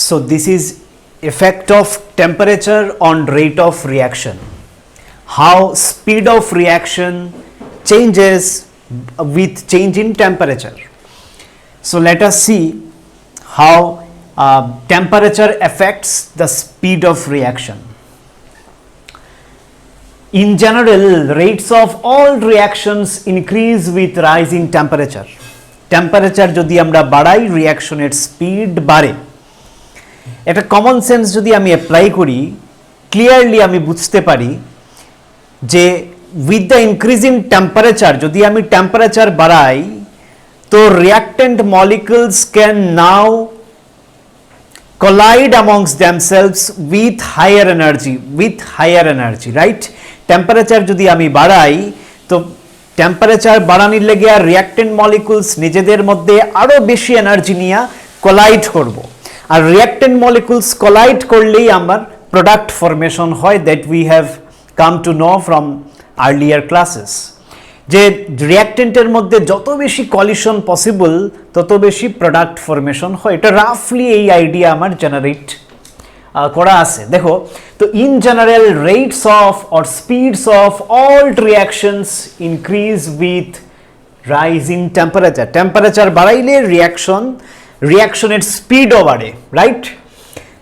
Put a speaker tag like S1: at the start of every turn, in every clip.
S1: So this is effect of temperature on rate of reaction. How speed of reaction changes with change in temperature. So let us see how temperature affects the speed of reaction. In general, rates of all reactions increase with rise in temperature. Temperature যদি আমরা বাড়াই রিঅ্যাকশনের speed বাড়ে। এটা common sense যদি আমি apply করি, clearly আমি বুঝতে পারি যে with the increase in temperature, যদি আমি টেম্পারেচার বাড়াই তো reactant molecules can now collide amongst themselves with higher energy, right? টেম্পারেচার যদি আমি বাড়াই তো টেম্পারেচার বাড়ানোর লেগে আর রিঅ্যাক্টেন্ট মলিকুলস নিজেদের মধ্যে আরো বেশি এনার্জি নিয়ে কোলাইড করব, আর রিঅ্যাক্টেন্ট মলিকুলস কোলাইড করলেই আমার প্রোডাক্ট ফরমেশন হয়, that we have come to know from earlier classes. যে রিঅ্যাক্টেন্টের মধ্যে যত বেশি কলিশন পসিবল তত বেশি প্রোডাক্ট ফরমেশন হয়। এটা রাফলি এই আইডিয়া আমার জেনারেট করা আছে। দেখো, তো in general rates of or speeds of all reactions increase with rise in temperature. Temperature বাড়াইলে রিঅ্যাকশনের স্পিডও বাড়ে, রাইট?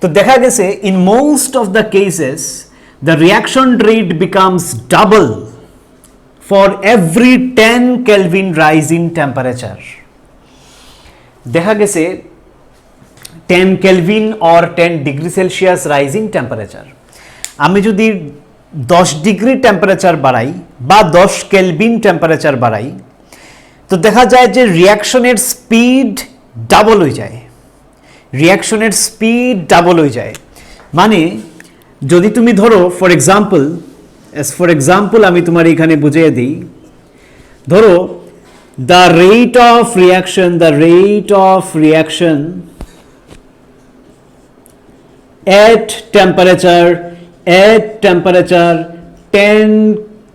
S1: তো দেখা গেছে in most of the cases the reaction rate becomes double for every 10 Kelvin rise in temperature. দেখা গেছে 10 Kelvin or 10 degree Celsius rise in temperature, আমি যদি 10 ডিগ্রি টেম্পারেচার বাড়াই বা 10 কেলভিন টেম্পারেচার বাড়াই তো দেখা যায় যে রিঅ্যাকশনের স্পিড ডাবল হয়ে যায়। মানে যদি তুমি ধরো ফর এক্সাম্পল আমি তোমার এখানে বুঝিয়ে দিই, ধরো the rate of reaction at temperature 10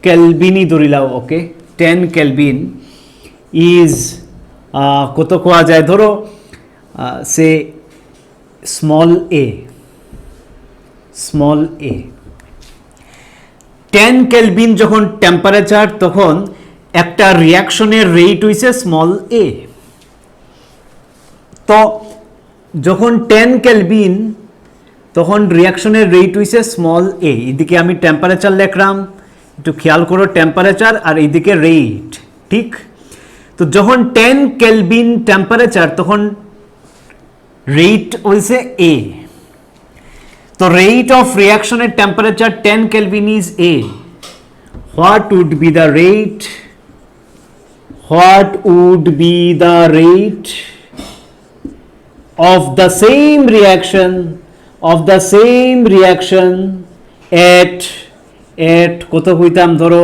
S1: Kelvin ধরিলাও, ওকে, 10 Kelvin ইজ কত কোয়া যায়, ধরো সে স্মল এ 10 কেলভিন যখন টেম্পারেচার তখন একটা রিঅ্যাকশনের রেট হইছে স্মল এ। তো যখন 10 কেলভিন তখন রিঅ্যাকশনের রেট হইছে স্মল এ। এদিকে আমি টেম্পারেচার লিখলাম, একটু খেয়াল করো, টেম্পারেচার আর এইদিকে রেট, ঠিক? তো যখন 10 কেলভিন টেম্পারেচার তখন রেট হইছে এ। So rate of reaction at temperature 10 Kelvin is A. What would be the rate of the same reaction at কত হইতাম, ধরো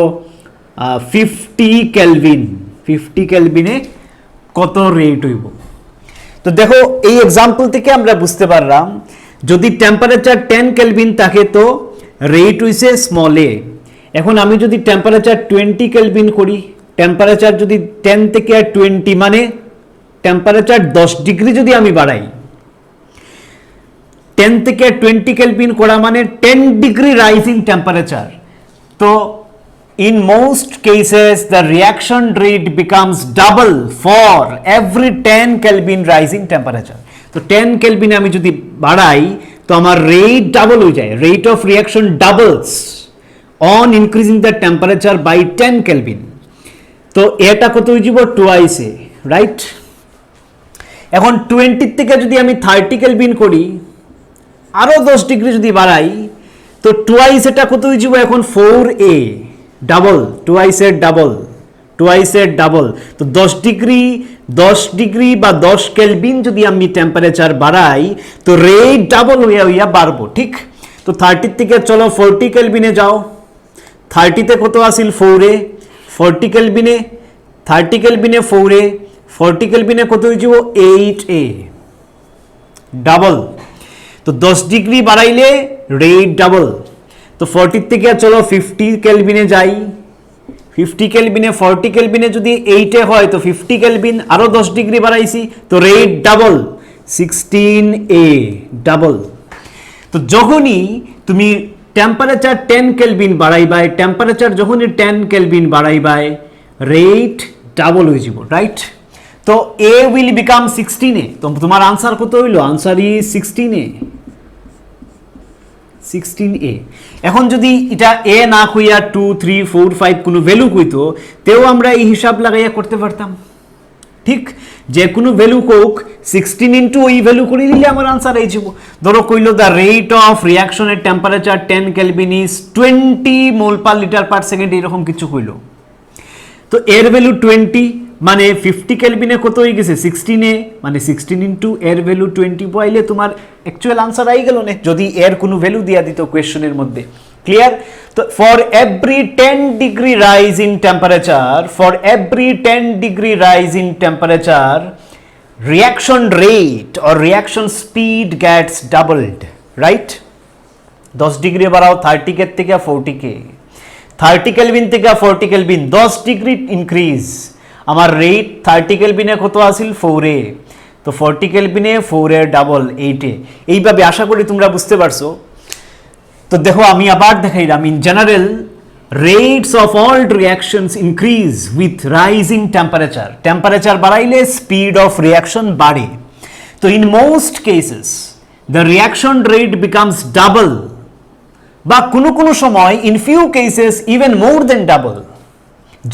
S1: 50 Kelvin এ কত রেট হইব? তো দেখো এই এক্সাম্পল থেকে আমরা বুঝতে পারলাম যদি টেম্পারেচার 10 কেলভিন থাকে তো রেট হইছে স্মল এ। এখন আমি যদি টেম্পারেচার 20 কেলভিন করি, টেম্পারেচার যদি 10 থেকে 20 মানে টেম্পারেচার 10 ডিগ্রি যদি আমি বাড়াই, 10 থেকে 20 কেলভিন করা মানে 10 ডিগ্রি রাইজিং টেম্পারেচার। তো in most cases the reaction rate becomes double for every 10 Kelvin rising temperature. তো 10 কেলভিন আমি যদি বাড়াই তো আমার রেট ডাবল হয়ে যায়, rate of reaction doubles on increasing the temperature by 10 kelvin. তো এটা কত হয়ে যাব, টুয়াইস এ, রাইট? এখন 20 থেকে যদি আমি 30 কেলভিন করি, আরো 10 ডিগ্রি যদি বাড়াই তো টুয়াইস এটা কত হয়ে যাব, এখন 4a, ডাবল, টুয়াইস এর ডাবল। তো 10 ডিগ্রি বা 10 কেলভিন যদি আমি টেম্পারেচার বাড়াই তো রেট ডাবল হইয়া বাড়বো, ঠিক? তো 30 থেকে চলো 40 কেলভিনে যাও, 30 তে কত আসিল, 4a, 40 কেলভিনে 4a, 40 কেলভিনে কত হয়ে যাব, 8a, ডাবল। তো 10 ডিগ্রি বাড়াইলে রেট ডাবল। তো 40 থেকে চলো 50 কেলভিনে যাই, 50 কেলভিনে 40 কেলভিনে যদি 8 হয় তো 50 কেলভিন আরো 10 ডিগ্রি বাড়াইছি তো রেট ডাবল 16A ডাবল। তো যখনই তুমি টেম্পারেচার 10 কেলভিন বাড়াইবাই, টেম্পারেচার যখনই 10 কেলভিন বাড়াইবাই, রেট ডাবল হয়ে যাব, রাইট? তো A উইল বিকাম 16A। তো তোমার আনসার কত হইল? Answer is 16A। 16A। এখন যদি এটা A না হইয়া 2 3 4 5 কোনো ভ্যালু হইতো, তেও আমরা এই হিসাব লাগাইয়া করতে পারতাম, ঠিক? যে কোনো ভ্যালু কোক 16 ইন্টু ওই ভ্যালু করে দিলে আমার আনসার এই যাব। ধরো কইল দ্য রেট অফ রিয়াকশনের temperature 10 Kelvin is 20 mole per litre per second, এরকম কিছু কইল। তো এর ভ্যালু 20 মানে 50 কেলভিনে কত হয়ে গেছে? 16A, মানে 16 ইন্টু এর ভ্যালু 20 পাইলে তোমার অ্যাকচুয়াল আনসার আই গেল না, যদি এর কোনো ভ্যালু দিয়া দিত কোয়েশ্চনের মধ্যে। ক্লিয়ার? তো for every 10 degree rise in temperature, for every 10 degree rise in temperature, reaction rate or reaction speed gets doubled, right? 10 degree বাড়াও 30 কে থেকে 40 কে, 30 কেলভিন থেকে 40 কেলভিন, 10 ডিগ্রি ইনক্রিজ। আমার রেট 30 কেলভিনে কত আসিল? 4A। তো 40 কেলভিনে 4A ডাবল 8A। এইভাবে আশা করি তোমরা বুঝতে পারছো। তো দেখো আমি আবার দেখাইলাম, in general rates of all reactions increase with rising temperature. Temperature বাড়াইলে speed of reaction বাড়ে। তো in most cases the reaction rate becomes double, বা কোনো কোনো সময় in few cases even more than double,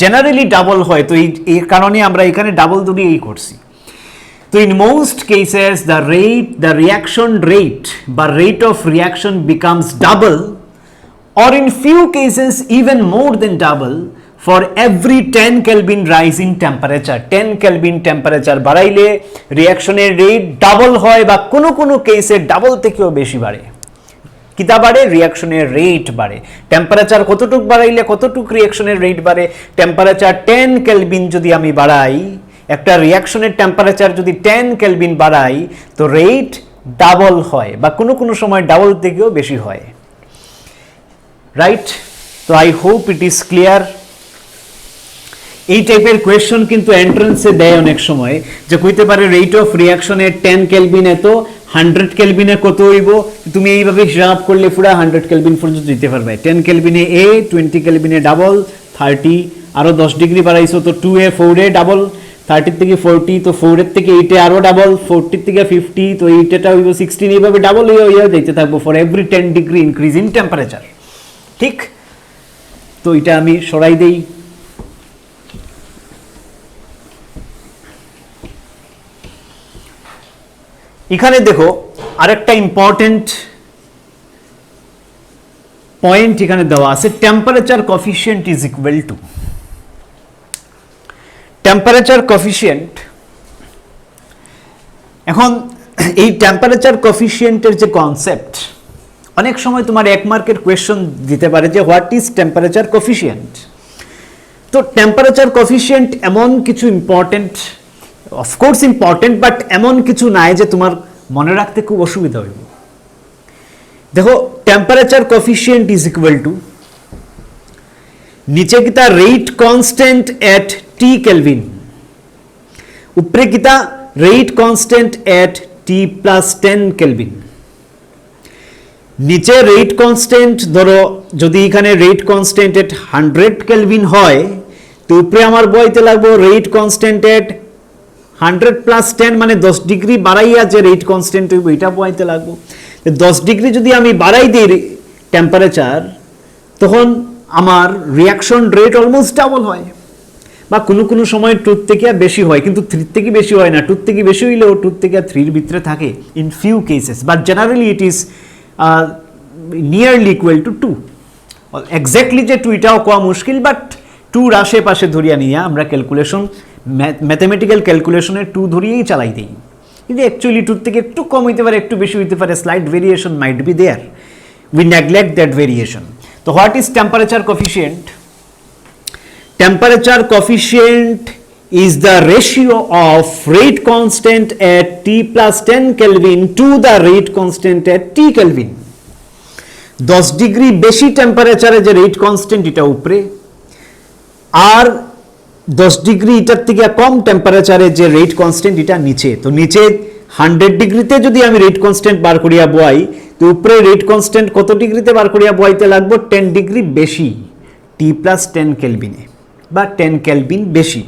S1: generally double হয়। তো এই কারণে আমরা এখানে ডাবল ধরে এই করছি। তো in most cases the reaction rate বা rate of reaction becomes double, or in few cases even more than double for every 10 Kelvin rise in temperature. 10 Kelvin temperature বাড়াইলে রিঅ্যাকশনের রেট ডাবল হয়, বা কোনো কোনো কেসে ডাবল থেকেও বেশি বাড়ে। কিতা বাড়ে? রিঅ্যাকশনের রেট বাড়ে। টেম্পারেচার কতটুক বাড়াইলে কতটুক রিঅ্যাকশনের রেট বাড়ে? টেম্পারেচার 10 কেলভিন যদি আমি বাড়াই, একটা রিঅ্যাকশনের টেম্পারেচার যদি 10 কেলভিন বাড়াই, তো রেট ডাবল হয়, বা কোনো কোনো সময় ডাবল থেকেও বেশি হয়, রাইট? তো I hope it is clear. এই টাইপের কোয়েশ্চন কিন্তু এন্ট্রান্সে দেয় অনেক সময়, যে কইতে পারে রেট অফ রিঅ্যাকশনের 10 কেলভিন এত, 100 কেলভিনে কত হইব? তুমি এইভাবে হিসাব করলে পুরো 100 কেলভিন পর্যন্ত দিতে পারবে। 10 কেলভিনে A, 20 কেলভিনে ডাবল, 30 আরো 10 ডিগ্রি বাড়াইছো তো 2A 4A ডাবল, 30 থেকে 40 তো 4 এর থেকে 8 আরো ডাবল, 40 থেকে 50 তো 8টা হইব 16, এইভাবে ডাবল হইয়া যাইতে থাকবো for every 10 degree increase in temperature, ঠিক? তো এটা আমি সরাই দেই। এখানে দেখো আরেকটা ইম্পর্টেন্ট পয়েন্ট এখানে দেওয়া আছে, temperature coefficient is equal two. Temperature coefficient, এখন এই টেম্পারেচার কোফিশিয়েন্টের যে কনসেপ্ট, অনেক সময় তোমার 1 মার্কের কোয়েশ্চন দিতে পারে যে হোয়াট ইজ টেম্পারেচার কোফিশিয়েন্ট। তো টেম্পারেচার কোফিশিয়েন্ট এমন কিছু ইম্পর্টেন্ট, অফকোর্স ইম্পর্টেন্ট, বাট এমন কিছু নাই যে তোমার মনে রাখতে খুব অসুবিধা হইব। দেখো temperature coefficient is equal two, নিচে কিতা রেট কনস্ট্যান্ট এট টি কেলভিন, উপরে কিতা রেট কনস্ট্যান্ট এট টি প্লাস 10 কেলভিন। নিচে রেট কনস্ট্যান্ট, ধরো যদি এখানে রেট কনস্ট্যান্ট এট 100 কেলভিন হয়, তো উপরে আমার বইতে লাগবো রেট কনস্ট্যান্ট এট 100 প্লাস 10, মানে 10 ডিগ্রি বাড়াইয়া যে রেট কনস্ট্যান্ট হইব এটা বইতে লাগবো। 10 ডিগ্রি যদি আমি বাড়াই দিই টেম্পারেচার, তখন আমার রিঅ্যাকশন রেট অলমোস্ট ডাবল হয়, বা কোনো কোনো সময় 2 থেকে বেশি হয়, কিন্তু 3 থেকে বেশি হয় না। 2 থেকে বেশি হইলেও 2 থেকে 3 ভিতরে থাকে in few cases, but generally it is nearly equal to 2। Exactly যে 2 এটাও কোয়া মুশকিল, বাট 2 আশেপাশে ধরিয়া নিয়ে আমরা ক্যালকুলেশন, ম্যাথমেটিক্যাল ক্যালকুলেশনের 2 ধরিয়েই চালাই দিই। কিন্তু অ্যাকচুয়ালি 2 থেকে একটু কম হইতে পারে, একটু বেশি হইতে পারে, slight variation might be there, we neglect that variation. তো what is temperature coefficient? Temperature coefficient is the ratio of rate constant at T plus 10 Kelvin to the rate constant at T Kelvin. 10 degree বেশি টেম্পারেচারে যে rate constant এটা উপরে, আর 10 degree এটার থেকে কম টেম্পারেচারে যে রেট কনস্ট্যান্ট এটা নিচে। তো নিচে 100 ডিগ্রিতে যদি আমি রেট কনস্ট্যান্ট বার করিয়া বয়াই, তো উপরে রেট কনস্ট্যান্ট কত ডিগ্রিতে বার করিয়া বয়াইতে লাগবে? 10 ডিগ্রি বেশি, টি প্লাস 10 কেলভিনে, বা 10 কেলভিন বেশি।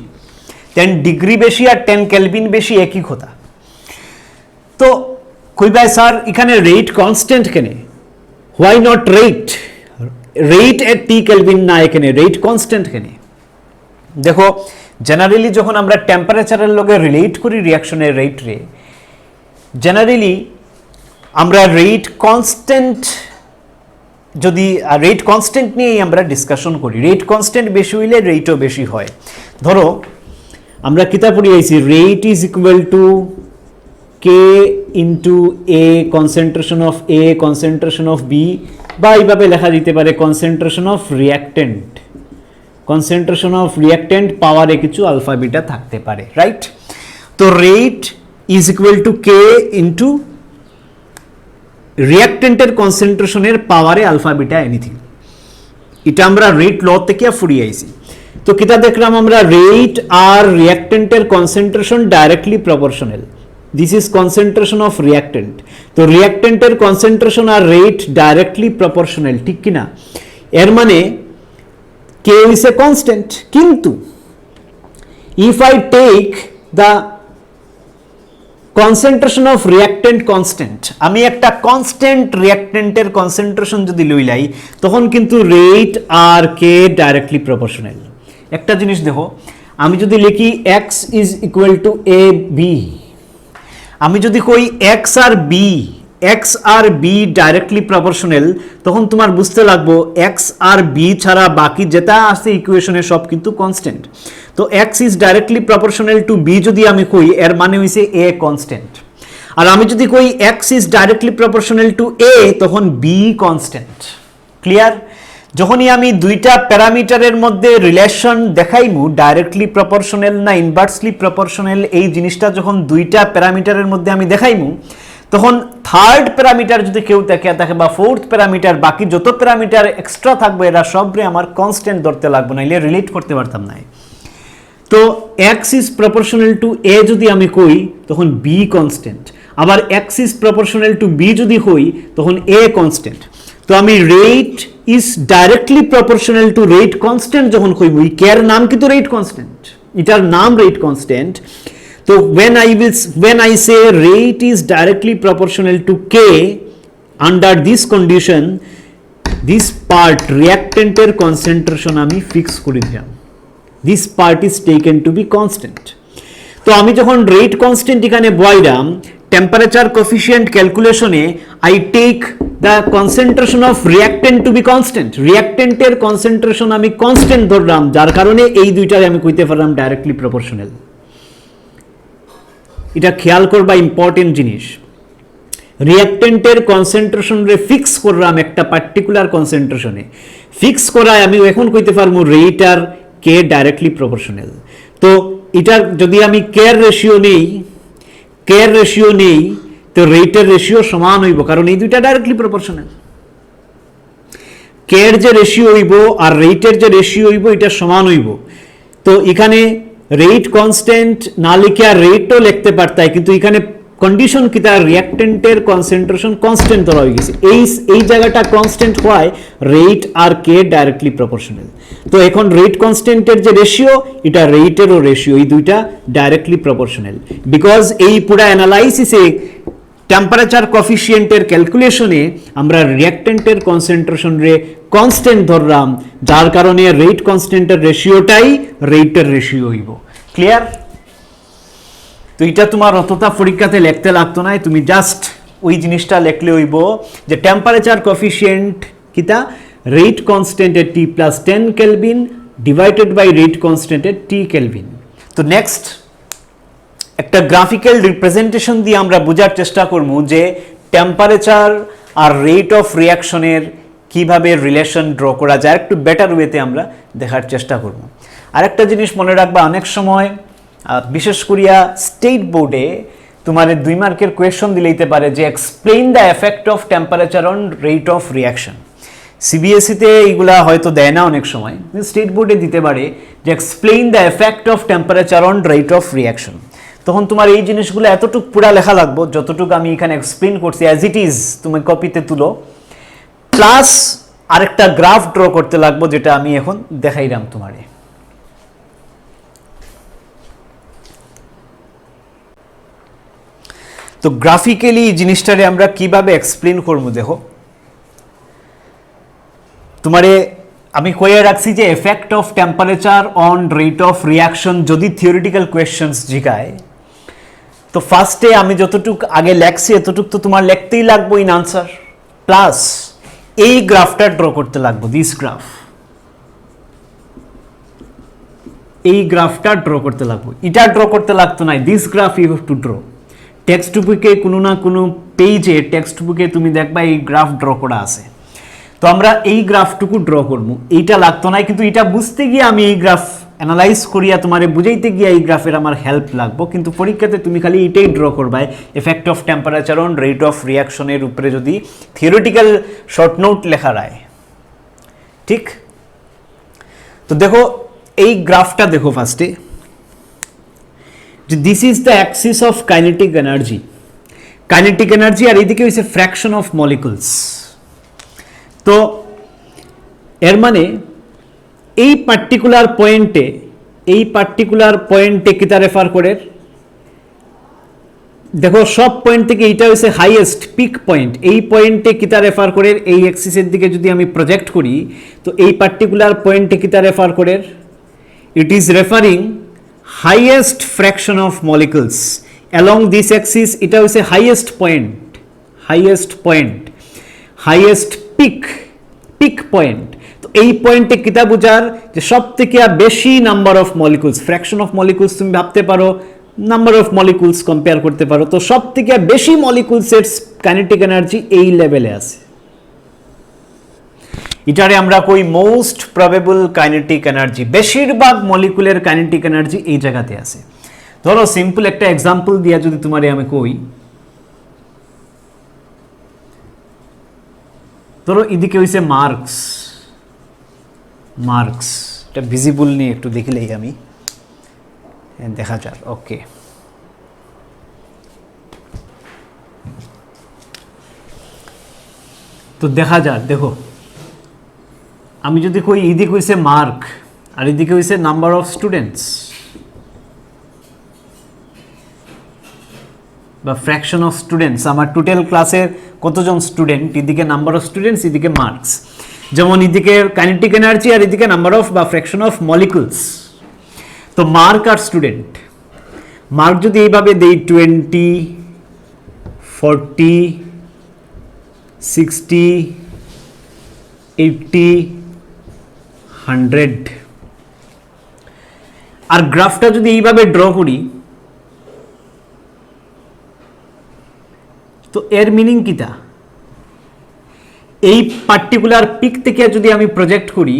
S1: 10 ডিগ্রি বেশি আর 10 কেলভিন বেশি একই কথা। তো কইবাই স্যার এখানে রেট কনস্ট্যান্ট কেনে, why not rate at T kelvin, না এখানে রেট কনস্ট্যান্ট কেনে? দেখো জেনারেলি যখন আমরা টেম্পারেচারের লগে রিলেট করি রিয়াকশনের রেট রে, জেনারেলি আমরা রেট কনস্ট্যান্ট নিয়েই আমরা ডিসকাশন করি। রেট কনস্ট্যান্ট বেশি হইলে রেটও বেশি হয়। ধরো আমরা কিতা পড়ি আইছি, rate is equal to K into A concentration of A concentration of B, বা এইভাবে লেখা যেতে পারে কনসেন্ট্রেশন অফ রিয়াক্টেন্ট পাওয়ারে কিছু আলফা বিটা থাকতে পারে, রাইট? তো rate is equal to K into রিয়াক্টেন্টের কনসেন্ট্রেশনের পাওয়ারে আলফা বিটা এনিথিং। এটা আমরা রেট ল থেকে ফুরিয়ে আইছি। তো কিতা দেখলাম আমরা, রেট আর রিয়াক্টেন্টের concentration directly proportional. This is concentration of reactant. তো রিয়াক্টেন্টের কনসেন্ট্রেশন আর রেট ডাইরেক্টলি প্রপোর্শনাল, ঠিক কিনা? এর মানে K is a constant, কিন্তু if I take the concentration of reactant constant, আমি একটা কনস্ট্যান্ট রিয়াক্টেন্টের কনসেন্ট্রেশন যদি লইলাই, তখন কিন্তু রেট আর কে ডাইরেক্টলি প্রপোর্শনাল। একটা জিনিস দেখো, আমি যদি লিখি x is equal to a b, আমি যদি কই x আর b ডাইরেক্টলি প্রপোর্শনাল, তখন তোমার বুঝতে লাগবো x আর b ছাড়া বাকি যেটা আছে ইকুয়েশনে সব কিন্তু কনস্ট্যান্ট। তো x is directly proportional to b যদি আমি কই, এর মানে হইছে a কনস্ট্যান্ট। আর আমি যদি কই x is directly proportional to a, তখন b কনস্ট্যান্ট। ক্লিয়ার? যখনই আমি দুইটা প্যারামিটারের মধ্যে রিলেশন দেখাইমু, ডাইরেক্টলি প্রপোর্শনাল না ইনভার্সলি প্রপোর্শনাল, এই জিনিসটা যখন দুইটা প্যারামিটারের মধ্যে আমি দেখাইমু, তখন থার্ড প্যারামিটার যদি কেউ থাকে বা ফোর্থ প্যারামিটার, বাকি যত প্যারামিটার এক্সট্রা থাকবে এরা সবরে আমার কনস্ট্যান্ট ধরতে লাগবে, না এলে রিলেট করতে পারতাম না। তো x is proportional to a যদি আমি কই, তখন b কনস্ট্যান্ট। আবার x is proportional to b যদি কই, তখন a কনস্ট্যান্ট। তো আমি rate is directly proportional to rate constant যখন কইব, কে এর নাম কিন্তু রেট কনস্ট্যান্ট, এটার নাম রেট কনস্ট্যান্ট। তো when I say rate is directly proportional to k, under this condition this part reactant এর concentration আমি ফিক্স করে দিলাম, this part is taken to be constant। তো আমি যখন রেট কনস্ট্যান্ট এখানে বয়াইলাম, টেম্পারেচার কোএফিসিয়েন্ট ক্যালকুলেশনে I take the concentration of reactant to be constant, রিঅ্যাক্টেন্টের কনসেন্ট্রেশন আমি কনস্ট্যান্ট ধরলাম, যার কারণে এই দুইটারে আমি কইতে পারলাম ডাইরেক্টলি প্রপোর্শনাল। এটা খেয়াল করবা, ইম্পর্টেন্ট জিনিস। রিঅ্যাক্টেন্টের কনসেন্ট্রেশন রে ফিক্স করলাম একটা পার্টিকুলার কনসেন্ট্রেশনে, ফিক্স করায় আমি এখন কইতে পারবো রেট আর কে ডাইরেক্টলি প্রপোর্শনাল। তো এটার যদি আমি কের রেশিও নেই, তো রেটের রেশিও সমান হইব, কারণ এই দুইটা ডাইরেক্টলি প্রপোর্শনাল। কের যে রেশিও হইব আর রেটের যে রেশিও হইব, এটা সমান হইব। তো এখানে রেট কনস্ট্যান্ট না লিখে আর রেটও লিখতে পারতাই, কিন্তু এখানে কন্ডিশন কি, তার রিঅ্যাক্টেন্টের কনসেন্ট্রেশন কনস্ট্যান্ট ধরা হয়ে গেছে। এই জায়গাটা কনস্ট্যান্ট হয়, রেট আর কে ডাইরেক্টলি প্রপোর্শনাল। তো এখন রেট কনস্ট্যান্টের যে রেশিও, এটা রেটেরও রেশিও, এই দুইটা ডাইরেক্টলি প্রপোর্শনাল। বিকজ এই পুরা অ্যানালাইসিসে টেম্পারেচার কোএফিসিয়েন্টের ক্যালকুলেশনে আমরা রিঅ্যাক্টেন্টের কনসেন্ট্রেশন রে কনস্ট্যান্ট ধরলাম, যার কারণে রেট কনস্ট্যান্টের রেশিওটাই রেটের রেশিও হইব। ক্লিয়ার? তো এটা তোমার অতটা পরীক্ষাতে লিখতে লাগতো না, তুমি জাস্ট ওই জিনিসটা লিখলে হইব যে টেম্পারেচার কোএফিসিয়েন্ট কিতা, রেট কনস্ট্যান্টের T plus 10 Kelvin divided by rate কনস্ট্যান্টের টি কেলভিন। তো নেক্সট একটা গ্রাফিক্যাল রিপ্রেজেন্টেশন দিয়ে আমরা বোঝার চেষ্টা করব যে টেম্পারেচার আর রেট অফ রিয়াকশনের কিভাবে রিলেশন ড্র করা যায়, একটু বেটার ওয়েতে আমরা দেখার চেষ্টা করব। আরেকটা জিনিস মনে রাখবা, অনেক সময় বিশেষ করিয়া স্টেট বোর্ডে তোমার 2 মার্কের কোয়েশ্চন দিলেইতে পারে যে explain the effect of temperature on rate of রিয়াকশন। সিবিএসইতে এইগুলা হয়তো দেয় না অনেক সময়, স্টেট বোর্ডে দিতে পারে যে explain the effect of temperature on rate of reaction. তখন তোমার এই জিনিসগুলো এতটুকু পুরা লেখা লাগবে যতটুকু আমি এখানে এক্সপ্লেন করছি অ্যাজ ইট ইজ তুমি কপিতে তুলো, প্লাস আরেকটা গ্রাফ ড্র করতে লাগবো যেটা আমি এখন দেখাইলাম তোমারে। তো গ্রাফিক্যালি এই জিনিসটারে আমরা কিভাবে এক্সপ্লেন করবো দেখো, তোমারে আমি কয়ে রাখছি যে effect of temperature on rate of reaction যদি থিওরিটিক্যাল কোয়েশ্চেন্স জিগায়, তো ফার্স্টে আমি যতটুকু আগে লেখছি এতটুকু তো তোমার লিখতেই লাগবো ইন আনসার, প্লাস এই গ্রাফটা ড্র করতে লাগবো, দিস গ্রাফ, এই গ্রাফটা ড্র করতে লাগবো, এটা ড্র করতে লাগতো না, this graph you have to draw. Text বুকে কোনো না কোনো পেজে টেক্সট বুকে তুমি দেখবা এই গ্রাফ ড্র করা আছে, তো আমরা এই গ্রাফটুকু ড্র করবো, এইটা লাগতো না, কিন্তু এটা বুঝতে গিয়ে আমি এই গ্রাফ অ্যানালাইজ করিয়া তোমারে বুঝাইতে গিয়ে এই গ্রাফের আমার হেল্প লাগবো, কিন্তু পরীক্ষাতে তুমি খালি এটাই ড্র করবা, effect of temperature on rate of রিয়াকশনের উপরে যদি থিওরিটিক্যাল শর্ট নোট লেখা রায়, ঠিক। তো দেখো এই গ্রাফটা দেখো ফার্স্টে, যে this is the axis of kinetic energy, kinetic energy, আর এইদিকে হচ্ছে ফ্র্যাকশন অফ মলিকুলস। তো এর মানে এই পার্টিকুলার পয়েন্টে কিতা রেফার করে, দেখো সব পয়েন্ট থেকে এইটা হচ্ছে হাইয়েস্ট পিক পয়েন্ট, এই পয়েন্টে কিতা রেফার করে, এই অ্যাক্সিসের দিকে যদি আমি প্রজেক্ট করি তো এই পার্টিকুলার পয়েন্টে কিতা রেফার করে, it is referring highest fraction of molecules along this Axis, এটা হচ্ছে হাইয়েস্ট পিক পয়েন্ট। তো এই পয়েন্টে কিতা বুঝার, যে সব থেকে বেশি number of molecules, fraction of molecules তুমি ভাবতে পারো, নাম্বার অফ মলিকুলস কম্পেয়ার করতে পারো, তো সব থেকে বেশি মলিকুলসের কাইনেটিক এনার্জি এই লেভেলে আছে, এটারে আমরা কই মোস্ট প্রবেবল কাইনেটিক এনার্জি, বেশিরভাগ মলিকুলের কাইনেটিক এনার্জি এই জায়গাতে আছে। ধরো সিম্পল একটা এক্সাম্পল দিয়া যদি তোমারে আমি কই, ধরো এদিকে হইছে মার্কস, এটা ভিজিবল নিয়ে একটু দেখিলেই আমি দেখা যাক, ওকে। তো দেখা যাক, দেখো আমি যদি কই এদিকে হইছে মার্ক আর এদিকে হইছে নাম্বার অফ স্টুডেন্টস বা ফ্র্যাকশন অফ স্টুডেন্টস, আমার টোটাল ক্লাসের কতজন স্টুডেন্ট, এদিকে নাম্বার অফ স্টুডেন্টস, এদিকে মার্কস, যেমন এদিকে কাইনেটিক এনার্জি আর এদিকে নাম্বার অফ বা ফ্র্যাকশন অফ মলিকুলস। তো মার্ক আর স্টুডেন্ট, মার্ক যদি এইভাবে দেই 20, 40, 60, 80, 100, আর গ্রাফটা যদি এইভাবে ড্র করি, তো এর মিনিং কিটা, এই পার্টিকুলার পিক থেকে যদি আমি প্রজেক্ট করি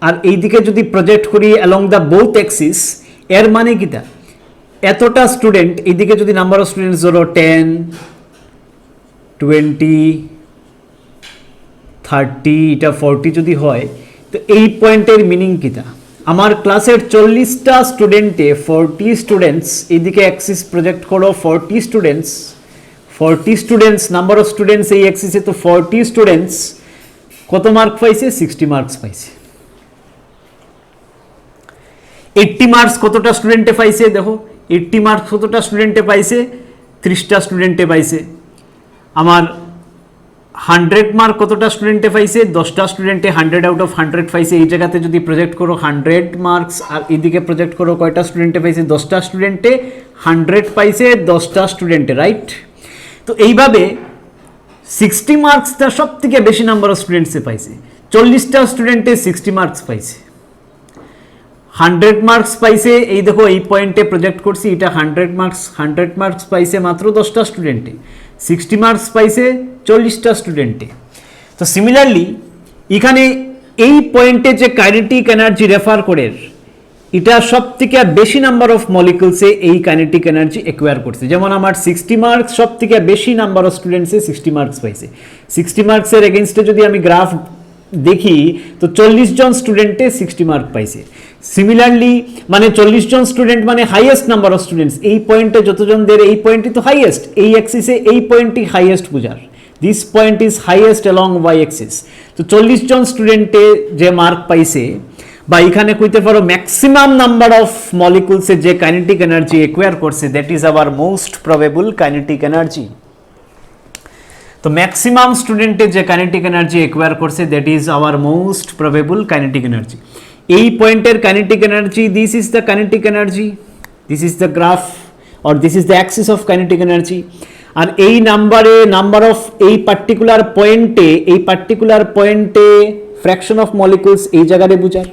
S1: আর এই দিকে যদি প্রজেক্ট করি অ্যালং দ্য বোথ অ্যাক্সিস, এর মানে কিটা, এতটা স্টুডেন্ট, এইদিকে যদি নাম্বার অফ স্টুডেন্টস ধরো 10, 20, 30, এটা 40 যদি হয়, তো এই পয়েন্টের মিনিং কিটা, আমার ক্লাসের 40টা স্টুডেন্টে 40 স্টুডেন্টস, এইদিকে অ্যাক্সিস প্রজেক্ট করো 40 স্টুডেন্টস, নাম্বার অফ স্টুডেন্টস এই অ্যাক্সিসে, তো 40 স্টুডেন্টস কত মার্ক পাইছে, 60 মার্কস পাইছে। 80 মার্কস কতটা স্টুডেন্টে পাইছে, দেখো 80 মার্কস কতটা স্টুডেন্টে পাইছে, 30টা স্টুডেন্টে পাইছে। আমার 100 মার্ক কতটা স্টুডেন্টে পাইছে, 10টা স্টুডেন্টে 100 আউট অফ 100 পাইছে। এই জায়গাতে যদি প্রজেক্ট করো 100 মার্কস আর এদিকে প্রজেক্ট করো কয়টা স্টুডেন্টে পাইছে, 10টা স্টুডেন্টে 100 পাইছে, 10টা স্টুডেন্টে, রাইট। তো এইভাবে 60 মার্কসটা সব থেকে বেশি নাম্বার অফ স্টুডেন্টসে পাইছে, 40টা স্টুডেন্টে 60 মার্কস পাইছে। 100 মার্কস পাইছে, এই দেখো এই পয়েন্টে প্রজেক্ট করছি, এটা 100 মার্কস পাইছে মাত্র 10টা স্টুডেন্টে, 60 মার্কস পাইছে 40টা স্টুডেন্টে। তো সিমিলারলি এখানে এই পয়েন্টে যে কাইনেটিক এনার্জি রেফার করে, এটা সব থেকে বেশি নাম্বার অফ মলিকুলসে এই কাইনেটিক এনার্জি অ্যাকোয়ার করছে। যেমন আমার 60 মার্কস, সব থেকে বেশি নাম্বার অফ স্টুডেন্টসে 60 মার্কস পাইছে। 60 মার্কসের এগেনস্টে যদি আমি গ্রাফ দেখি তো 40 জন স্টুডেন্টে 60 মার্ক পাইছে। সিমিলারলি মানে 40 জন স্টুডেন্ট মানে হাইয়েস্ট নাম্বার অফ স্টুডেন্টস, এই পয়েন্টে যতজনদের এই পয়েন্টই তো হাইয়েস্ট, এই অ্যাক্সিসে এই পয়েন্টই হাইয়েস্ট বুঝার, this point is highest along Y axis. তো 40 জন স্টুডেন্টে যে মার্ক পাইছে, বা এখানে কইতে পারো ম্যাক্সিমাম নাম্বার অফ মলিকুলসে যে কাইনেটিক এনার্জি অ্যাকোয়ার করছে, that is our most probable kinetic energy. তো ম্যাক্সিমাম স্টুডেন্টে যে কাইনেটিক এনার্জি অ্যাকোয়ার করছে, that is our most probable kinetic energy. এই পয়েন্টের kinetic energy, this is the kinetic energy, this is the graph or this is the axis of kinetic energy. আর এই number of এই particular পয়েন্টে fraction of molecules এই জায়গায় বুঝার,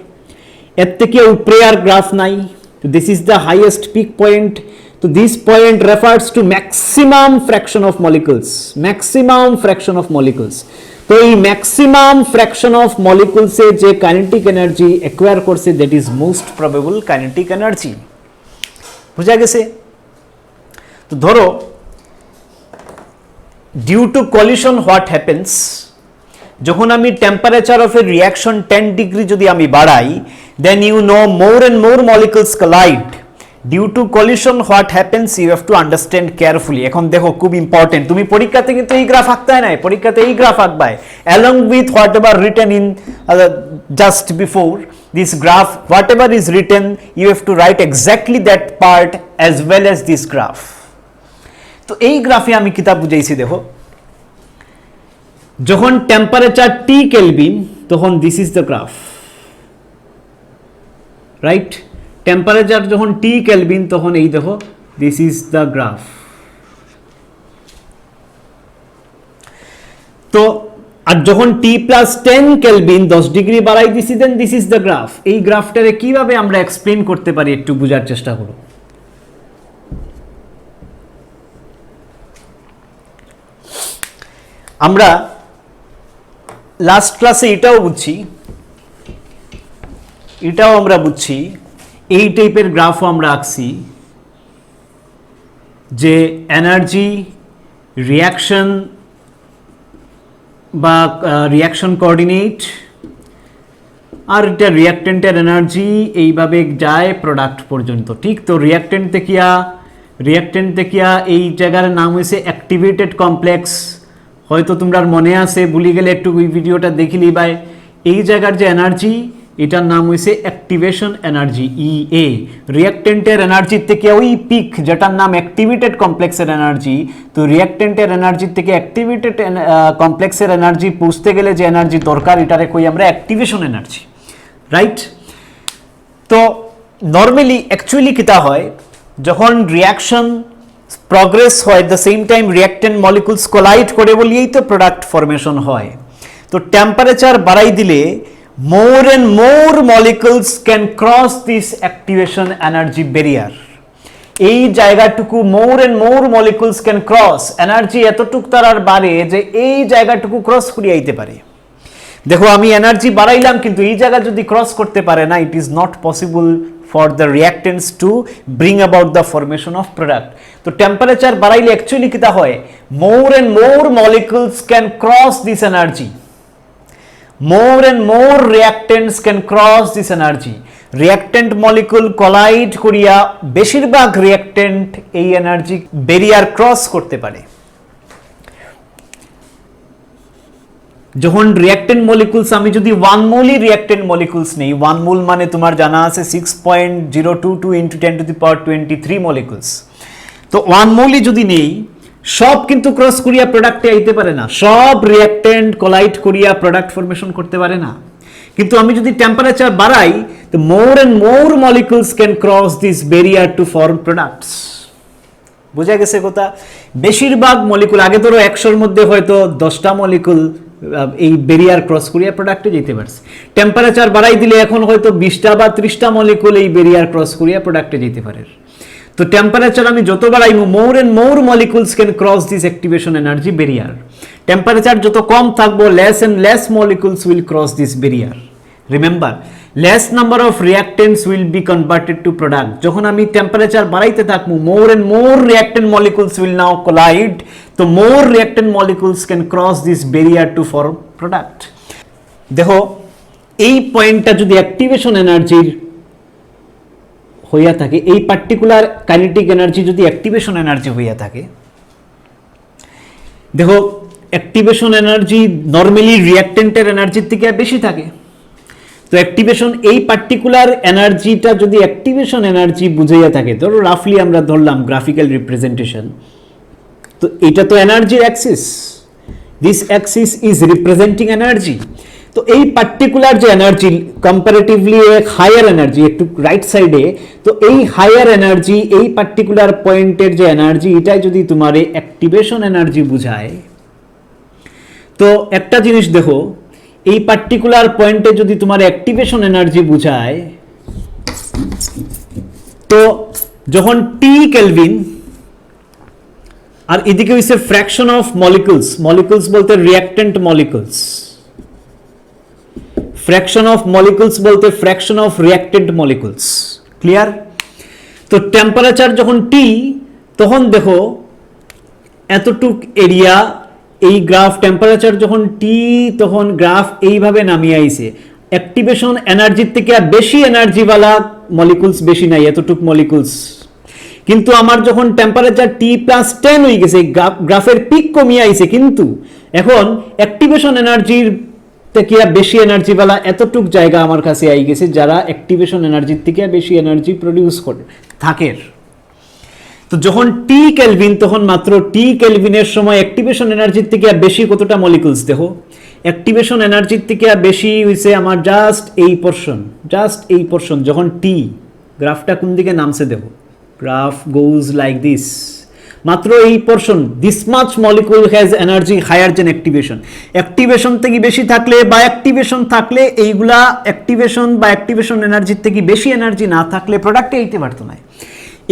S1: এর থেকে উপরে আর গ্রাফ নাই। তো this is the highest peak point. তো this point refers to maximum fraction of molecules, তো এই ম্যাক্সিমাম ফ্র্যাকশন অফ মলিকুলসে যে কাইনেটিক এনার্জি অ্যাকোয়ার করছে, that is most probable kinetic energy. বুঝা গেছে? তো ধরো due to collision what happens, যখন আমি temperature of a reaction 10 degree যদি আমি বাড়াই, then you know more and more molecules collide. Due to collision what happens you have to understand carefully. এখন দেখো খুব ইম্পর্টেন্ট, তুমি পরীক্ষাতে কিন্তু এই গ্রাফ আঁকতে হয় না, পরীক্ষাতে এই গ্রাফ আঁকবাই along with whatever written in just before this graph, whatever is written you have to write exactly that part as well as this graph. তো এই গ্রাফে আমি কিতাব বুঝাইছি, দেখো যখন টেম্পারেচার টি কেলভিন তখন this is the graph, right? Temperature যখন টি কেলভিন তখন এই দেখো দিস ইজ দ্য গ্রাফ। তো আর যখন টি প্লাস 10 কেলভিন 10 ডিগ্রি বাড়াই দিছি, দেন দিস ইজ দ্য গ্রাফ। এই গ্রাফটারে কিভাবে আমরা এক্সপ্লেন করতে পারি একটু বোঝার চেষ্টা করো। আমরা লাস্ট ক্লাসে এটাও আমরা বুঝছি, এই টাইপের গ্রাফও আমরা আঁকছি যে এনার্জি রিয়াকশন বা রিয়াকশন কোঅর্ডিনেট, আর এটা রিয়াক্টেন্টের এনার্জি এইভাবে যায় প্রোডাক্ট পর্যন্ত, ঠিক? তো রিয়াক্টেন্ট দেখিয়া এই জায়গার নাম হয়েছে অ্যাক্টিভেটেড কমপ্লেক্স। হয়তো তোমরা মনে আছে, ভুলে গেলে একটু ওই ভিডিওটা দেখিলি ভাই। এই জায়গার যে এনার্জি, এটার নাম হয়েছে অ্যাক্টিভেশন এনার্জি, ইএ। রিয়াক্টেন্টের এনার্জির থেকে ওই পিক যেটার নাম অ্যাক্টিভেটেড কমপ্লেক্সের এনার্জি, তো রিয়াক্টেন্টের এনার্জির থেকে অ্যাক্টিভেটেড কমপ্লেক্সের এনার্জি পৌঁছতে গেলে যে এনার্জি দরকার, এটারে কই আমরা অ্যাক্টিভেশন এনার্জি, রাইট? তো নর্মালি অ্যাকচুয়ালি কিতা হয়, যখন রিয়াকশন প্রগ্রেস হয়, the same time reactant molecules collide করে বলিয়েই তো প্রোডাক্ট ফরমেশন হয়। তো টেম্পারেচার বাড়াই দিলে more and more molecules can cross this activation energy barrier. এই জায়গাটুকু more and more molecules can cross, energy এতটুক তার বাড়ে যে এই জায়গাটুকু ক্রস করে আইতে পারে। দেখো আমি এনার্জি বাড়াইলাম, কিন্তু এই জায়গা যদি ক্রস করতে পারে না, it is not possible for the reactants to bring about the formation of product. তো টেম্পারেচার বাড়াইলে অ্যাকচুয়ালি কিটা হয়, more and more molecules can cross this energy, more and more reactants can cross this energy. reactant molecule collide করিয়া বেশিরভাগ reactant এই energy barrier cross করতে পারে। যখন রিঅ্যাক্টেন্ট molecules, আমি যদি 1 মোলই রিঅ্যাক্টেন্ট মলিকুলস নেই, 1 মোল মানে তোমার জানা আছে 6.022 × 10⁻23 মলিকুলস। তো 1 মোলই যদি নেই, সব কিন্তু ক্রস করিয়া প্রোডাক্টে আইতে পারে না, সব রিঅ্যাক্টেন্ট কোলাইড করিয়া প্রোডাক্ট ফরমেশন করতে পারে না। কিন্তু আমি যদি টেম্পারেচার বাড়াই, তো মোর and more molecules can cross this barrier to form products. বোঝা গেছে কথা? বেশিরভাগ মলিকুল, আগে ধরো 100-র মধ্যে হয়তো 10টা মলিকুল এই ব্যারিয়ার ক্রস করিয়া প্রোডাক্টে যেতে পারছে। টেম্পারেচার বাড়াই দিলে এখন হয়তো 20টা বা 30টা মলিকুল এই ব্যারিয়ার ক্রস করিয়া প্রোডাক্টে যেতে পারে। তো টেম্পারেচার আমি যত বাড়াইব, more and more molecules can cross this activation energy barrier. Temperature যত কম থাকবো, less and less molecules will cross this barrier. Remember, less number of reactants will be converted to product. যখন আমি টেম্পারেচার বাড়াইতে থাকবো, more and more reactant molecules will now collide, তো more reactant molecules can cross this barrier to form product. দেখো এই পয়েন্টটা যদি activation এনার্জির হইয়া থাকে, এই পার্টিকুলার কাইনেটিক এনার্জি যদি অ্যাক্টিভেশন এনার্জি হইয়া থাকে, দেখো অ্যাক্টিভেশন এনার্জি নর্মালি রিঅ্যাক্টেন্টের এনার্জির থেকে বেশি থাকে। তো অ্যাক্টিভেশন এই পার্টিকুলার এনার্জিটা যদি অ্যাক্টিভেশন এনার্জি বুঝাইয়া থাকে, ধরো রাফলি আমরা ধরলাম গ্রাফিক্যাল রিপ্রেজেন্টেশন, তো এটা তো এনার্জির Axis, this Axis is representing energy. তো এই পার্টিকুলার যে এনার্জি কম্পারেটিভলি এক হায়ার এনার্জি একটু রাইট সাইডে, তো এই হায়ার এনার্জি এই পার্টিকুলার পয়েন্টের যে এনার্জি, এটাই যদি তোমার অ্যাক্টিভেশন এনার্জি বুঝায়, তো একটা জিনিস দেখো, এই পার্টিকুলার পয়েন্টে যদি তোমার অ্যাক্টিভেশন এনার্জি বুঝায়, তো যখন টি কেলভিন আর এদিকে হইছে ফ্র্যাকশন অফ মলিকুলস, মলিকুলস বলতে রিঅ্যাক্টেন্ট মলিকুলস, ফ্র্যাকশন অফ মলিকুলস বলতে ফ্র্যাকশন অফ রিঅ্যাক্টেন্ট মলিকুলস, ক্লিয়ার? তো টেম্পারেচার যখন টি, তখন দেখো এতটুক এরিয়া, এই গ্রাফ টেম্পারেচার যখন টি, তখন গ্রাফ এইভাবে নামিয়ে আইছে, অ্যাক্টিভেশন এনার্জির থেকে বেশি এনার্জিওয়ালা মলিকুলস বেশি নাই, এতটুক মলিকুলস। কিন্তু আমার যখন টেম্পারেচার T+10 হয়ে গেছে, গ্রাফের পিক কমিয়ে আইছে, কিন্তু এখন অ্যাক্টিভেশন এনার্জির থেকে বেশি এনার্জিওয়ালা এতটুক জায়গা আমার কাছে আই গেছে, যারা অ্যাক্টিভেশন এনার্জির থেকে বেশি এনার্জি প্রডিউস করে থাকে। তো যখন টি কেলভিন, তখন মাত্র টি কেলভিনের সময় অ্যাক্টিভেশন এনার্জির থেকে বেশি কতটা মলিকুলস, দেখো অ্যাক্টিভেশন এনার্জির থেকে বেশি হইছে আমার জাস্ট এই পোর্শন, যখন টি, গ্রাফটা কোন দিকে নামছে দেখো, গ্রাফ গোজ লাইক দিস, মাত্র এই portion, this much molecule has energy higher than activation. Activation থেকে বেশি থাকলে বা অ্যাক্টিভেশন থাকলে, এইগুলা অ্যাক্টিভেশন বা অ্যাক্টিভেশন এনার্জির থেকে বেশি এনার্জি না থাকলে প্রোডাক্টে এইতে পারতো না,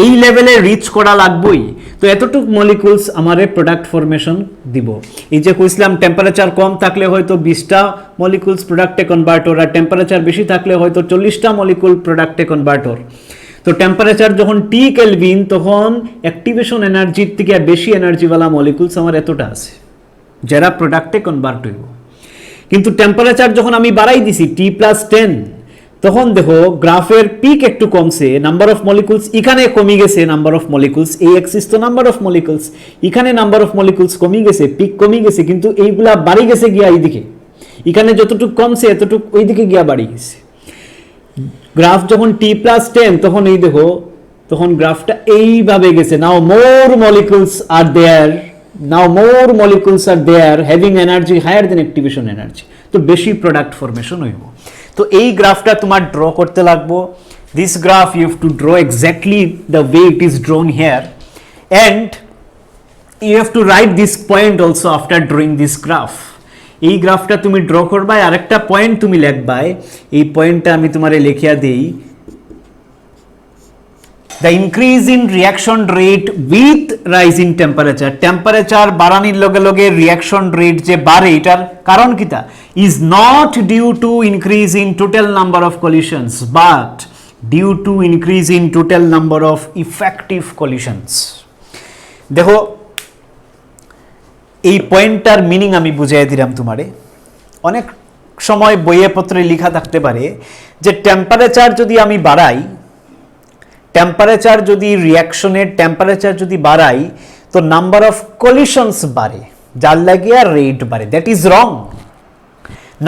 S1: এই লেভেলে রিচ করা লাগবেই। তো এতটুক মলিকুলস আমারে প্রোডাক্ট ফরমেশন দিব। এই যে কইছিলাম টেম্পারেচার কম থাকলে হয়তো 20টা মলিকুলস প্রোডাক্টে কনভার্টর, আর টেম্পারেচার বেশি থাকলে হয়তো 40টা মলিকুল প্রোডাক্টে কনভার্টর। তো টেম্পারেচার যখন টি কেলভিন, তখন অ্যাক্টিভেশন এনার্জির থেকে বেশি এনার্জিওয়ালা মলিকুলস আমার এতটা আছে, যারা প্রোডাক্টে কনভার্ট হইব। কিন্তু টেম্পারেচার যখন আমি বাড়াই দিছি T+10, তখন দেখো গ্রাফের পিক একটু কমছে, নাম্বার অফ মলিকুলস এখানে কমে গেছে, নাম্বার অফ মলিকুলস, এই অ্যাক্সিস তো নাম্বার অফ মলিকুলস, এখানে নাম্বার অফ মলিকুলস কমে গেছে, পিক কমে গেছে, কিন্তু এইগুলা বাড়ি গেছে গিয়া এইদিকে, এখানে যতটুকু কমছে এতটুকু ওইদিকে গিয়া বাড়ি গেছে। গ্রাফ যখন T+10, তখন এই দেখো, তখন গ্রাফটা এইভাবে গেছে, now more molecules are there, having energy higher than activation energy, তো বেশি প্রোডাক্ট ফরমেশন হইব। তো এই গ্রাফটা তোমার ড্র করতে লাগবো, this graph you have to draw exactly the way it is drawn here, and you have to write this point also after drawing this graph. এই গ্রাফটা তুমি ড্র করবাই, আরেকটা পয়েন্ট তুমি লিখবাই, এই পয়েন্টটা আমি তোমারে লিখিয়া দেই, the increase in reaction rate with rise in temperature, temperature বাড়ানির লগে লগে রিঅ্যাকশন রেট যে বাড়ে, এটার কারণ কিটা, is not due to increase in total number of collisions but due to increase in total number of effective collisions। দেখো এই পয়েন্টটার মিনিং আমি বুঝাই দিলাম তোমারে। অনেক সময় বইয়ে পত্রে লেখা থাকতে পারে যে টেম্পারেচার যদি আমি বাড়াই, টেম্পারেচার যদি রিঅ্যাকশনের টেম্পারেচার যদি বাড়াই, তো নাম্বার অফ কলিশনস বাড়ে, যার লাগিয়া রেট বাড়ে। That is wrong.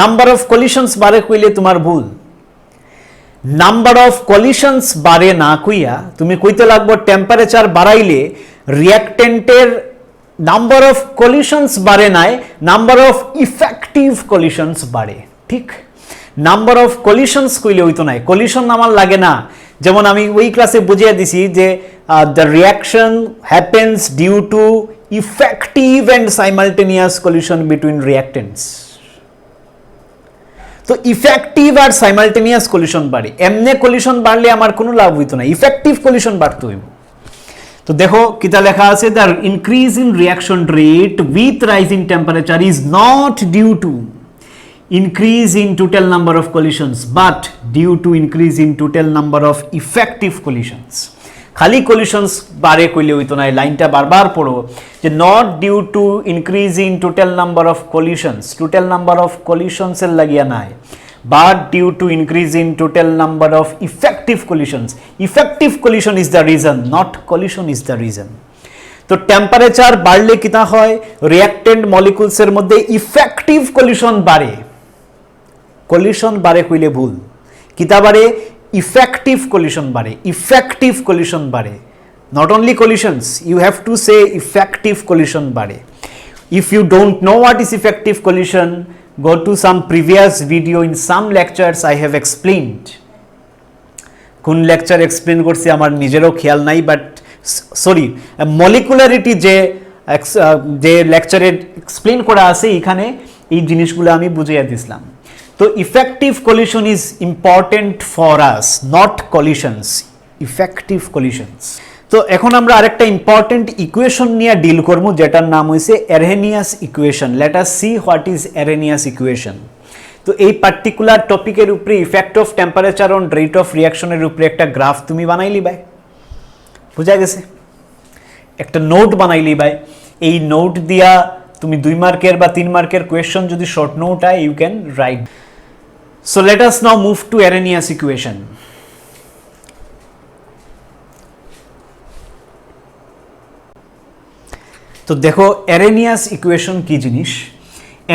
S1: Number of কলিশনস বাড়ে কইলে তোমার ভুল। নাম্বার অফ কলিশনস বাড়ে না কইয়া তুমি কইতে লাগবো টেম্পারেচার বাড়াইলে রিঅ্যাক্টেন্টের নাম্বার অফ কলিশনস বাড়ে নাই, নাম্বার অফ ইফেক্টিভ কলিশনস বাড়ে। ঠিক, নাম্বার অফ কলিশনস কইলে হইতো নাই, কলিশন আমার লাগে না। যেমন আমি ওই ক্লাসে বুঝিয়ে দিছি যে the reaction happens due to effective and simultaneous collision between reactants. তো ইফেক্টিভ আর সাইমালটেনিয়াস কলিশন বাড়ে, এমনে কলিশন বাড়লে আমার কোনো লাভ হইতো না, ইফেক্টিভ কলিশন বাড়তে হইব। তো দেখো কিতা লেখা আছে, the increase in reaction rate with rise in temperature is not due to increase in total number of collisions but due to increase in total number of effective collisions। খালি কলিশনস বাড়ে কইলে হইতো না, এই লাইনটা বারবার পড়ো যে not due to increase in total number of collisions, total number of কলিশনসের লাগিয়া নাই, but due to increase in total number of effective collisions. Effective collision is the reason, not collision is the reason. তো temperature বাড়লে কিতা হয়, রিঅ্যাক্টেন্ট মলিকুলসের মধ্যে effective collision বাড়ে, collision বাড়ে কইলে ভুল, কিতা বাড়ে, ইফেক্টিভ কলিশন বাড়ে, ইফেক্টিভ কলিশন বাড়ে, not only collisions, you have to say effective collision বাড়ে। If you don't know what is effective collision, go to some previous video, in some lectures I have explained. কোন lecture explain করছি আমার নিজেরও খেয়াল নাই, but sorry মলিকুলারিটি যে লেকচারে explain করা আছে এখানে এই জিনিসগুলো আমি বুঝিয়ে দিছিলাম। তো effective collision is important for us, not কলিশনস, effective কলিশনস। তো এখন আমরা আরেকটা ইম্পর্টেন্ট ইকুয়েশন নিয়ে ডিল করব, যেটার নাম হইছে Arrhenius equation. Let us see what is Arrhenius equation. তো এই পার্টিকুলার টপিকের উপরে effect of temperature on rate of রিঅ্যাকশনের উপরে একটা গ্রাফ তুমি বানাইলি ভাই, বুঝা গেছে, একটা নোট বানাইলি ভাই, এই নোট দিয়া তুমি 2 মার্কের বা 3 মার্কের কোয়েশ্চন যদি শর্ট নোট হয় you can write. So let us now move to Arrhenius equation. তো দেখো Arrhenius equation কি জিনিস।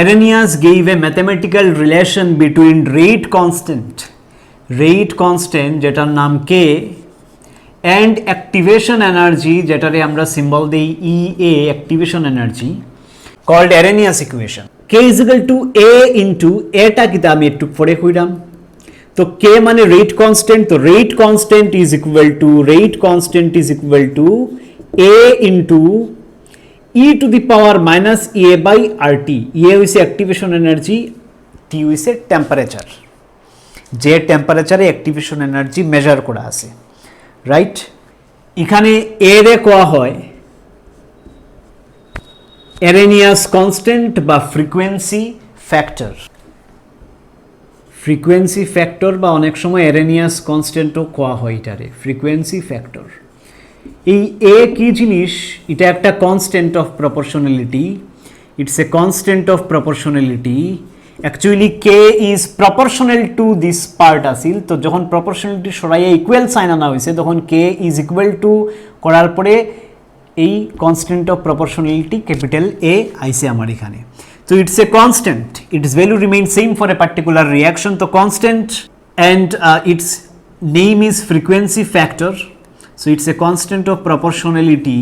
S1: Arrhenius gave a mathematical relation between rate constant যেটার নাম K and activation energy যেটারে আমরা সিম্বল দেই EA, activation energy, called Arrhenius equation. K is equal to A into এটা কিতা আমি একটু পরে কইরাম। তো K মানে rate constant, তো rate constant is equal to A into e to the power minus a by RT. a হইছে activation energy, t হইছে টেম্পারেচার, যে টেম্পারেচারে অ্যাক্টিভেশন এনার্জি মেজার করা আছে, রাইট। এখানে a রে কোয়া হয় Arrhenius কনস্ট্যান্ট বা ফ্রিকোয়েন্সি ফ্যাক্টর, বা অনেক সময় Arrhenius কনস্ট্যান্টও কোয়া হয় এটারে ফ্রিকোয়েন্সি ফ্যাক্টর। এই এ কি জিনিস, এটা একটা constant of proportionality, it's a constant of proportionality. Actually K is proportional to this part আসিল, তো যখন প্রপোর্শনালিটি সরাইয়া ইকুয়াল সাইন আনা হয়েছে তখন কে ইজ ইকুয়াল টু করার পরে এই constant of proportionality capital A আইসে আমার এখানে। তো it's a constant, its value remain same for a particular reaction, তো constant and its name is frequency factor. So it's a constant of proportionality.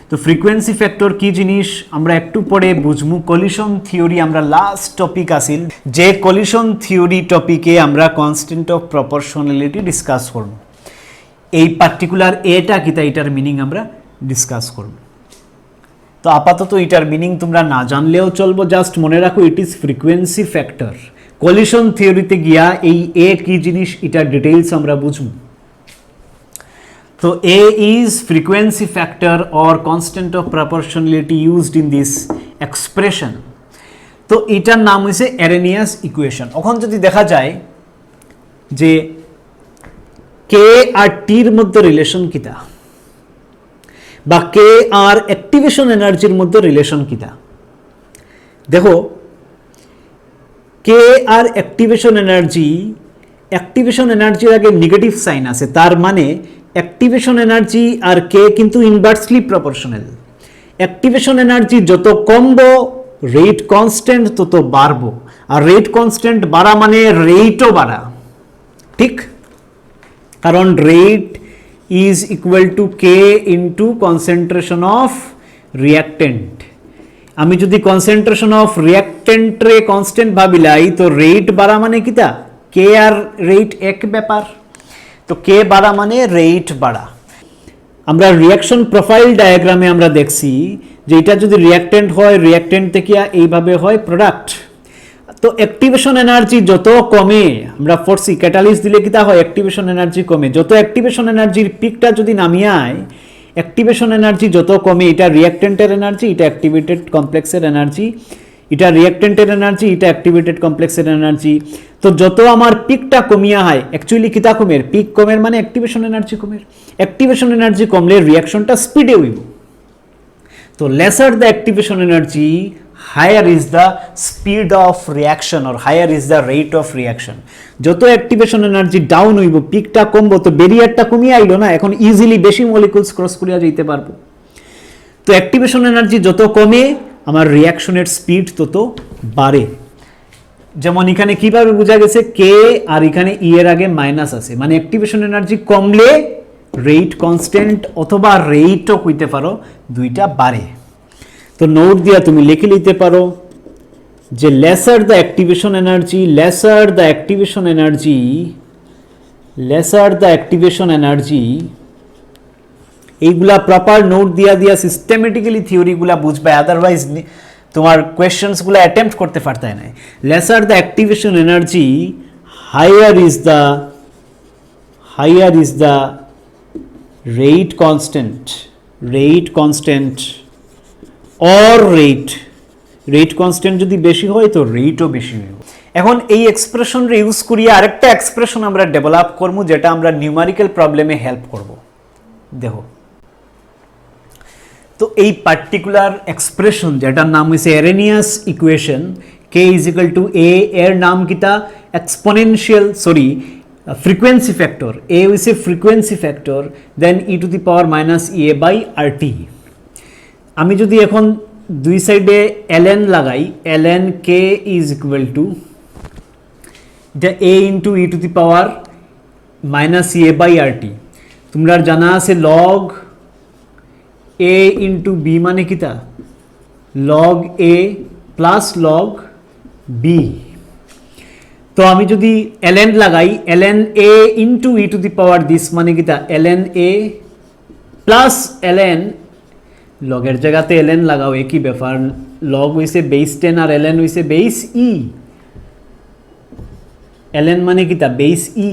S1: তো frequency factor কি জিনিস আমরা একটু পরে বুঝমু। কলিশন থিওরি আমরা লাস্ট টপিক আসিল, যে কলিশন থিওরি টপিকে আমরা কনস্ট্যান্ট অফ প্রপোর্শনালিটি ডিসকাস করব। এই পার্টিকুলার এটা কিতা, এটার মিনিং আমরা ডিসকাস করব। তো আপাতত এটার মিনিং তোমরা না জানলেও চলবো, জাস্ট মনে রাখো it is frequency factor. Collision থিওরিতে গিয়া এই এ কি জিনিস এটার ডিটেইলস আমরা বুঝবো। So A is frequency factor or constant of proportionality used in this expression. তো এটার নাম হইছে Arrhenius equation। এখন যদি দেখা যায় যে K আর T এর মধ্যে রিলেশন কিতা, বা K আর অ্যাক্টিভেশন এনার্জির মধ্যে রিলেশন কিতা, দেখো K আর অ্যাক্টিভেশন এনার্জির আগে নেগেটিভ সাইন আছে, তার মানে অ্যাক্টিভেশন এনার্জি আর কে কিন্তু ইনভার্সলি প্রপোর্শনাল। অ্যাক্টিভেশন এনার্জি যত কমবো রেট কনস্ট্যান্ট তত বাড়বো, আর রেট কনস্ট্যান্ট বাড়া মানে রেটও বাড়া, ঠিক, কারণ rate is equal to K into concentration of reactant. আমি যদি কনসেন্ট্রেশন অফ রিঅ্যাক্টেন্টরে কনস্ট্যান্ট ভাবিলাই তো রেট বাড়া মানে কিতা, কে আর রেট এক ব্যাপার, তো কে বাড়া মানে রেট বাড়া। আমরা রিঅ্যাকশন প্রোফাইল ডায়াগ্রামে আমরা দেখছি যে এটা যদি রিঅ্যাক্টেন্ট হয়, রিঅ্যাক্টেন্ট থেকে এইভাবে হয় প্রোডাক্ট। তো অ্যাক্টিভেশন এনার্জি যত কমে, আমরা পড়ছি ক্যাটালিস্ট দিলে কিতা হয়, অ্যাক্টিভেশন এনার্জি কমে। যত অ্যাক্টিভেশন এনার্জির পিকটা যদি নামিয়ে আয়, অ্যাক্টিভেশন এনার্জি যত কমে, এটা রিঅ্যাক্টেন্টের এনার্জি, এটা অ্যাক্টিভেটেড কমপ্লেক্সের এনার্জি, এটা রিঅ্যাক্টেন্টের এনার্জি, এটা অ্যাক্টিভেটেড কমপ্লেক্সের এনার্জি। তো যত আমার পিকটা কমিয়া হয়, অ্যাকচুয়ালি কিতা কমের, পিক কমের মানে অ্যাক্টিভেশন এনার্জি কমের। অ্যাক্টিভেশন এনার্জি কমলে রিঅ্যাকশনটা স্পিডে হইব। তো lesser the activation energy, higher is the speed of reaction or higher is the rate of reaction. যত অ্যাক্টিভেশন এনার্জি ডাউন হইব, পিকটা কমবো, তো ব্যারিয়ারটা কমিয়ে আইলো না, এখন ইজিলি বেশি মলিকুলস ক্রস করিয়া যেতে পারবো। তো অ্যাক্টিভেশন এনার্জি যত কমে আমার রিয়াকশনের স্পিড তত বাড়ে। যেমন এখানে কিভাবে বোঝা গেছে, কে আর এখানে ই এর আগে মাইনাস আছে, মানে অ্যাক্টিভেশন এনার্জি কমলে রেট কনস্ট্যান্ট অথবা রেটও কইতে পারো, দুইটা বাড়ে। তো নোট দিয়া তুমি লিখে নিতে পারো যে lesser the activation energy, lesser the activation energy, lesser the activation energy, এইগুলা প্রপার নোট দিয়া দিয়া সিস্টেমেটিক্যালি থিওরিগুলা বুঝবে, আদারওয়াইজ তোমার কোয়েশ্চেন্সগুলো অ্যাটেম্প্ট করতে পারতে না। Lesser the activation energy, higher is the rate constant or rate constant যদি বেশি হয় তো রেটও বেশি হবে। এখন এই এক্সপ্রেশন ইউজ করিয়া আরেকটা এক্সপ্রেশন আমরা ডেভেলপ করব, যেটা আমরা নিউমারিক্যাল প্রবলেমে হেল্প করব। দেখো, তো এই পার্টিকুলার এক্সপ্রেশন যেটার নাম হইছে এরেনিয়াস ইকুয়েশন, k = a, এর নাম কিতা exponential, sorry frequency factor, a is a frequency factor, then e to the power minus ea by rt. আমি যদি এখন দুই সাইডে ln লাগাই, ln k is equal to the a into e to the power minus ea by rt. তোমরা জানা আছে log a into b মানে কিতা, log a plus log b। তো আমি যদি ln লাগাই, ln a into e to the power this মানে কিতা, ln a plus ln, লগের জায়গাতে ln লাগাও, একই ব্যাপার, log হইছে বেস 10 আর ln হইছে বেস e, ln মানে কিতা বেস e।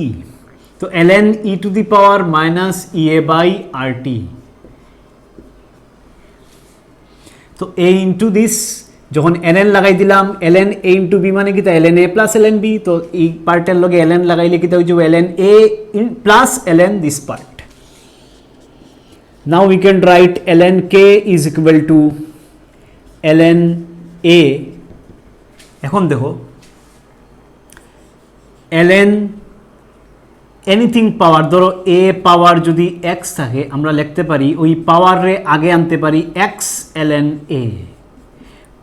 S1: তো ln e to the power minus ea by rt, তো a into this, যখন ln লাগাই দিলাম, ln a into b মানে কিতা ln a plus ln b, তো এই পার্টের লগে ln লাগাইলে কিতা হইছে ln a plus ln this part. Now we can write ln k is equal to ln a, এখন দেখো ln এনিথিং পাওয়ার, ধরো a পাওয়ার যদি x থাকে, আমরা লিখতে পারি ওই পাওয়ারে আগে আনতে পারি x ln a,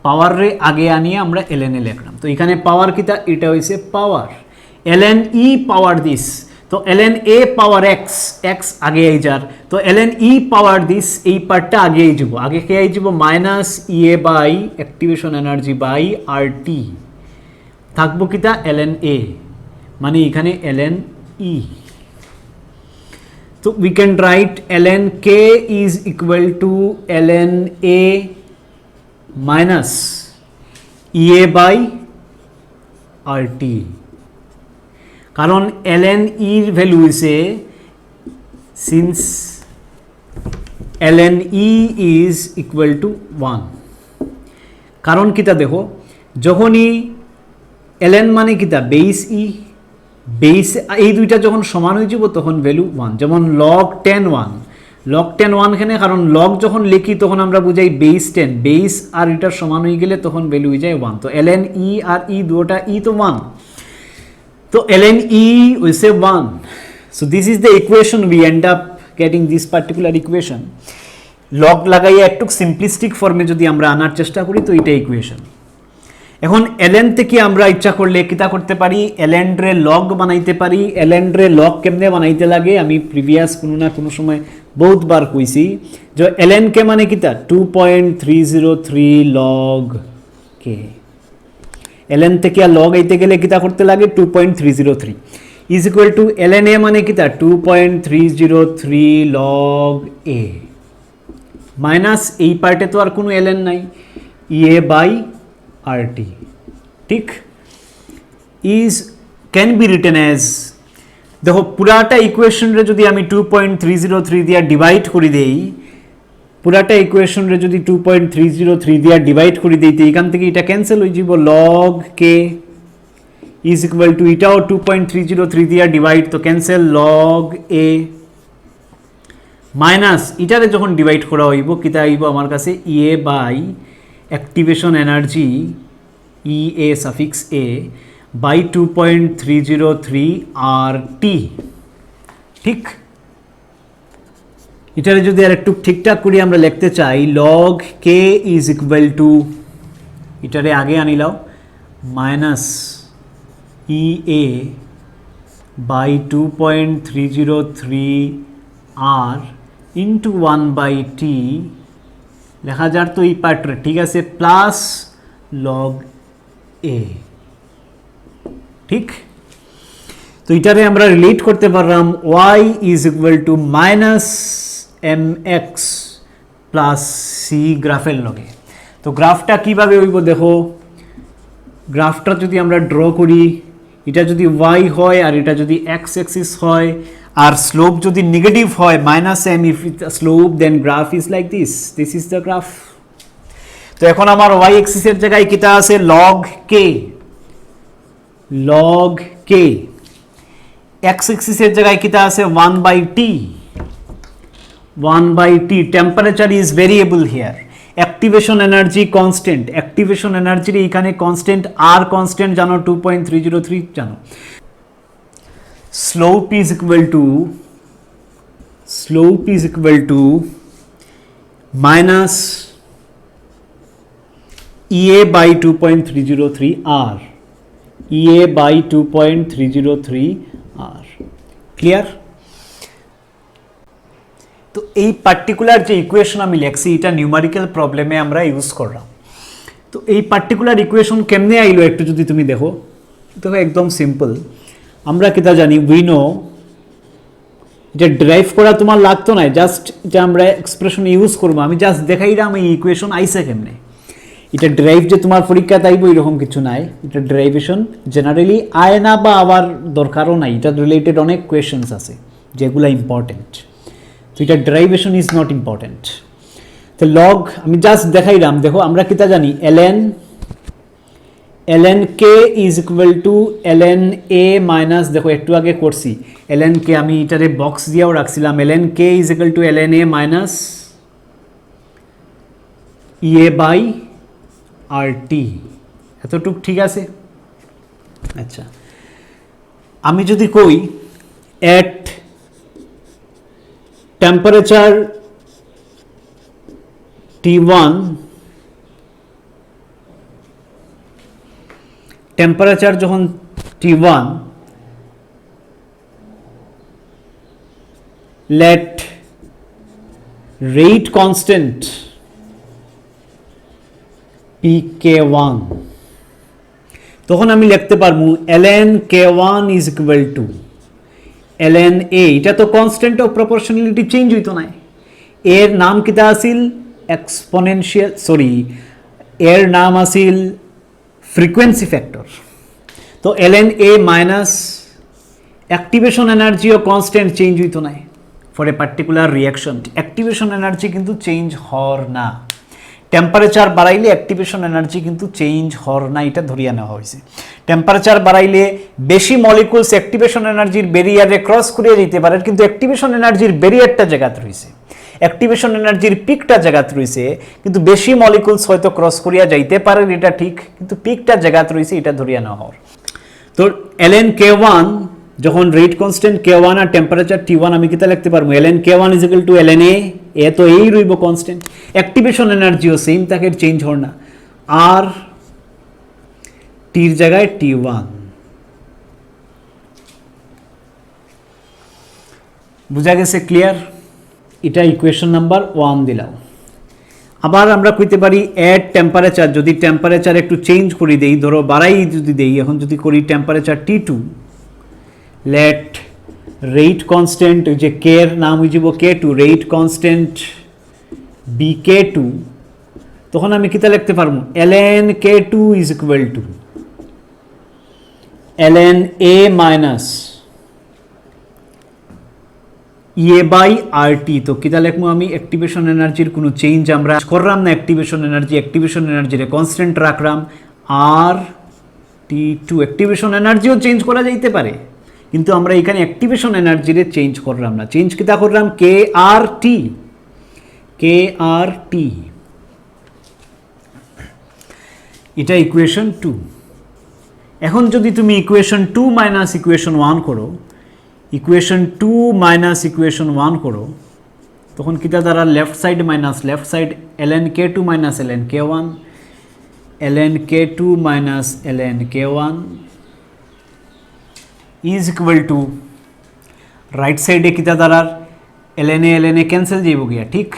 S1: পাওয়ার রে আগে আনিয়ে আমরা ln এ লিখলাম। তো এখানে পাওয়ার কিতা, এটা হইছে পাওয়ার, ln e পাওয়ার দিস, তো ln a power x, x আগে আই যার, তো ln e পাওয়ার দিস, এই পার্টটা আগে আই যাব, আগে কে আই যাব minus ea by activation energy by rt, থাকবো কিতা ln a, মানে এখানে ln e। তো we can write ln k is equal to ln a minus ea by rt, কারণ ln e এর ভ্যালু হইছে, since ln e is equal to 1, কারণ কিতা দেখো, যখনই ln মানে কিতা বেস e, বেস এই দুইটা যখন সমান হয়ে যাব তখন ভ্যালু 1, যেমন log 10 1, log 10 1 এখানে, কারণ log যখন লিখি তখন আমরা বুঝাই বেস 10, বেস আর এটার সমান হয়ে গেলে তখন ভ্যালু হয়ে যায় 1, তো ln e আর e দুটোটা e তো 1, তো ln e হইছে 1। so this is the equation, we end up getting this particular equation, log লাগাইয়া একটু সিম্পলিস্টিক ফর্মে যদি আমরা আনার চেষ্টা করি তো এটা ইকুয়েশন। এখন ln থেকে আমরা ইচ্ছা করলে কিতা করতে পারি, ln রে log বানাইতে পারি। ln রে log কেমনে বানাইতে লাগে আমি প্রিভিয়াস কোনো না কোনো সময় বহুতবার কইছি, যে ln কে মানে কিতা 2.303 log k, ln থেকে log আইতে গেলে কিতা করতে লাগে 2.303 is equal to ln a মানে কিতা 2.303 log a মাইনাস এই পার্টে তো আর কোনো ln নাই, ea by rt, ঠিক, is can be written as, দেখো পুরাটা ইকুয়েশন রে যদি আমি 2.303 দিয়া ডিভাইড করে দেই, পুরাটা ইকুয়েশন রে যদি 2.303 দিয়া ডিভাইড করে দিতে এখান থেকে এটা ক্যান্সেল হয়ে যাব log k is equal two এটাও 2.303 দিয়া ডিভাইড তো ক্যান্সেল log a মাইনাস এটারে যখন ডিভাইড করা হইব কিতা আইব আমার কাছে EA by activation energy EA suffix A by 2.303 RT ঠিক এটারে যদি আর একটু ঠিকঠাক করি আমরা লিখতে চাই log k is equal to এটারে আগে আনিলাও minus EA by 2.303 R into 1 by T লেখা যার তো এই পার্টরে ঠিক আছে প্লাস log A ঠিক তো এটারে আমরা রিলেট করতে পারলাম y is equal two minus mx plus c গ্রাফের লগে তো গ্রাফটা কিভাবে হইব দেখো গ্রাফটা যদি আমরা ড্র করি এটা যদি y হয় আর এটা যদি x অ্যাক্সিস হয় আর স্লোপ যদি নেগেটিভ হয় minus m if slope then graph is like this is the graph তো এখন আমার y অ্যাক্সিসের জায়গায় কিটা আছে log k x অ্যাক্সিসের জায়গায় কিটা আছে 1 by t temperature is variable here activation energy constant activation এনার্জির এখানে কনস্ট্যান্ট আর কনস্ট্যান্ট জানো 2.303 জানো slope is equal to minus EA by 2.303 R EA by 2.303 R clear তো এই পার্টিকুলার যে ইকুয়েশন আমি লিখছি এটা নিউমেরিক্যাল প্রবলেমে আমরা ইউজ করলাম তো এই পার্টিকুলার ইকুয়েশন কেমনে আইলো একটু যদি তুমি দেখো একদম সিম্পল আমরা কিতা জানি উই নো এটা ড্রাইভ করা তোমার লাগতো না জাস্ট এটা আমরা এক্সপ্রেশন ইউজ করবো আমি জাস্ট দেখাইলাম এই ইকুয়েশন আইসে কেমনে এটা ড্রাইভ যে তোমার পরীক্ষাতে আইব এরকম কিছু নাই এটা ড্রাইভেশন জেনারেলি আয় না বা আবার দরকারও নাই এটা রিলেটেড অনেক কোয়েশনস আছে যেগুলো ইম্পর্টেন্ট তো এটা ড্রাইভেশন ইজ নট ইম্পর্টেন্ট তো লগ আমি জাস্ট দেখাইলাম দেখো আমরা কিতা জানি ln k is equal to ln a minus দেখো একটু আগে করছি ln k আমি এটারে বক্স দিয়েও রাখছিলাম ln k is equal to ln a minus ea by rt এতটুক ঠিক আছে আচ্ছা আমি যদি কই at temperature T1 টেম্পারেচার যখন T1 let rate constant pk1 তখন আমি লিখতে পারবো ln k1 is equal to ln a এটা তো কনস্ট্যান্ট অফ প্রপোর্শনালিটি চেঞ্জ হইতো না এর নাম কিতা আছিল এক্সপোনেনশিয়াল এর নাম আছিল frequency factor তো ln a minus activation energy O constant change হইতো না for a particular reaction activation energy কিন্তু চেঞ্জ হর না টেম্পারেচার বাড়াইলে অ্যাক্টিভেশন এনার্জি কিন্তু চেঞ্জ হর না এটা ধরিয়া নেওয়া হয়েছে টেম্পারেচার বাড়াইলে বেশি মলিকুলস অ্যাক্টিভেশন এনার্জির ব্যারিয়ারে ক্রস করিয়ে যেতে পারে কিন্তু অ্যাক্টিভেশন এনার্জির ব্যারিয়ারটা জায়গাতে রয়েছে অ্যাক্টিভেশন এনার্জির পিকটা জায়গাতে রয়েছে কিন্তু বেশি মলিকুলস হয়তো ক্রস করিয়া যাইতে পারে এটা ঠিক কিন্তু পিকটা জায়গাতে রয়েছে এটা ধরিয়া নেওয়া হর তো ln k1 যখন রেট কনস্ট্যান্ট k1 আর টেম্পারেচার T1 আমি কিতা লিখতে পারবো ln k1 is equal to ln a এ তো এই রইব কনস্ট্যান্ট অ্যাক্টিভেশন এনার্জিও সেম থাকে চেঞ্জ হর না আর টির জায়গায় T1 বুঝা গেছে ক্লিয়ার এটা ইকুয়েশন নাম্বার 1 দিলাম আবার আমরা কইতে পারি এট টেম্পারেচার যদি টেম্পারেচার একটু চেঞ্জ করে দেই ধরো বাড়াই যদি দেই এখন যদি করি temperature T2 let rate constant যে k এর নাম হয়ে যাব k2 rate constant bk2 তখন আমি কিতা লিখতে পারবো ln k2 is equal to ln a minus EA by R T. তো কিতা লেখমু আমি, অ্যাক্টিভেশন এনার্জির কোনো চেঞ্জ আমরা করলাম না, অ্যাক্টিভেশন এনার্জিরে কনস্ট্যান্ট রাখলাম আর টি টু। অ্যাক্টিভেশন এনার্জিও চেঞ্জ করা যাইতে পারে, কিন্তু আমরা এখানে অ্যাক্টিভেশন এনার্জিরে চেঞ্জ করলাম না। চেঞ্জ কিতা করলাম, কে আর টি, এটা ইকুয়েশন 2। এখন যদি তুমি ইকুয়েশন 2 মাইনাস ইকুয়েশন 1 করো, ইকুয়েশন 2 মাইনাস ইকুয়েশন 1 করো, তখন কিতা দ্বারা left side minus left side, ln k2 minus ln k1, ln k2 minus ln k1 is equal two right সাইডে কিতা দ্বারার ln এ ক্যান্সেল যাইব গিয়া, ঠিক?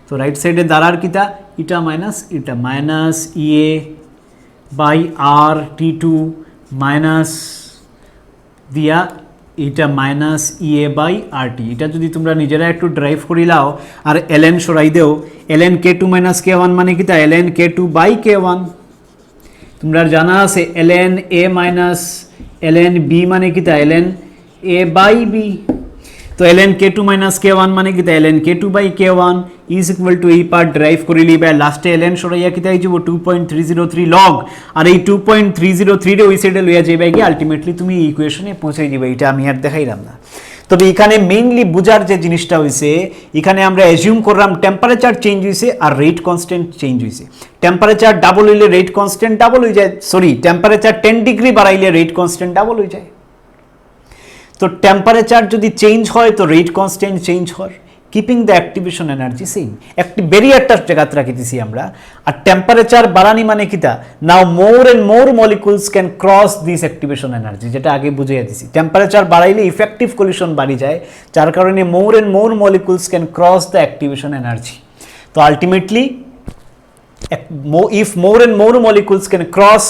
S1: তো রাইট সাইডে দ্বারার কিতা, ইটা minus EA by R T to minus দিয়া এটা মাইনাস ইএ বাই আর টি। এটা যদি তোমরা নিজেরা একটু ড্রাইভ করি লাও আর ln সরাই দেও, ln k2 মাইনাস k1 মানে কিতা, ln k2 বাই k1। তোমরা জানা আছে ln a minus ln b মানে কিতা, ln a বাই b। তো ln k2 মাইনাস k1 মানে কিতা, ln k2 by k1 is equal to এই পার্ট ড্রাইভ করিলি বা লাস্টে ln সরাইয়া কিতা হয়ে যাব 2.303 লগ, আর এই 2.303 রে ওই সাইডে লইয়া যাইবা গিয়ে আলটিমেটলি তুমি এই ইকুয়েশনে পৌঁছে যাবে। এটা আমি আর দেখাইলাম না। তবে এখানে মেইনলি বুঝার যে জিনিসটা হইছে, এখানে আমরা অ্যাজিউম করলাম টেম্পারেচার চেঞ্জ হইছে আর রেট কনস্ট্যান্ট চেঞ্জ হইছে। টেম্পারেচার ডাবল হইলে রেট কনস্ট্যান্ট ডাবল হয়ে যায়, সরি টেম্পারেচার 10 ডিগ্রি বাড়াইলে রেট কনস্ট্যান্ট ডাবল হয়ে যায়। তো টেম্পারেচার যদি চেঞ্জ হয় তো রেট কনস্ট্যান্ট চেঞ্জ হয়, keeping the activation energy same. একটি ব্যারিয়ারটার জায়গাতে রাখিতেছি আমরা। আর টেম্পারেচার বাড়ানি মানে কিতা, now more and more molecules can cross this activation energy, যেটা আগে বুঝিয়ে দিছি। টেম্পারেচার বাড়াইলে ইফেক্টিভ কলিশন বাড়ি যায়, যার কারণে more and more molecules can cross the activation energy. তো ultimately if more and more molecules can cross,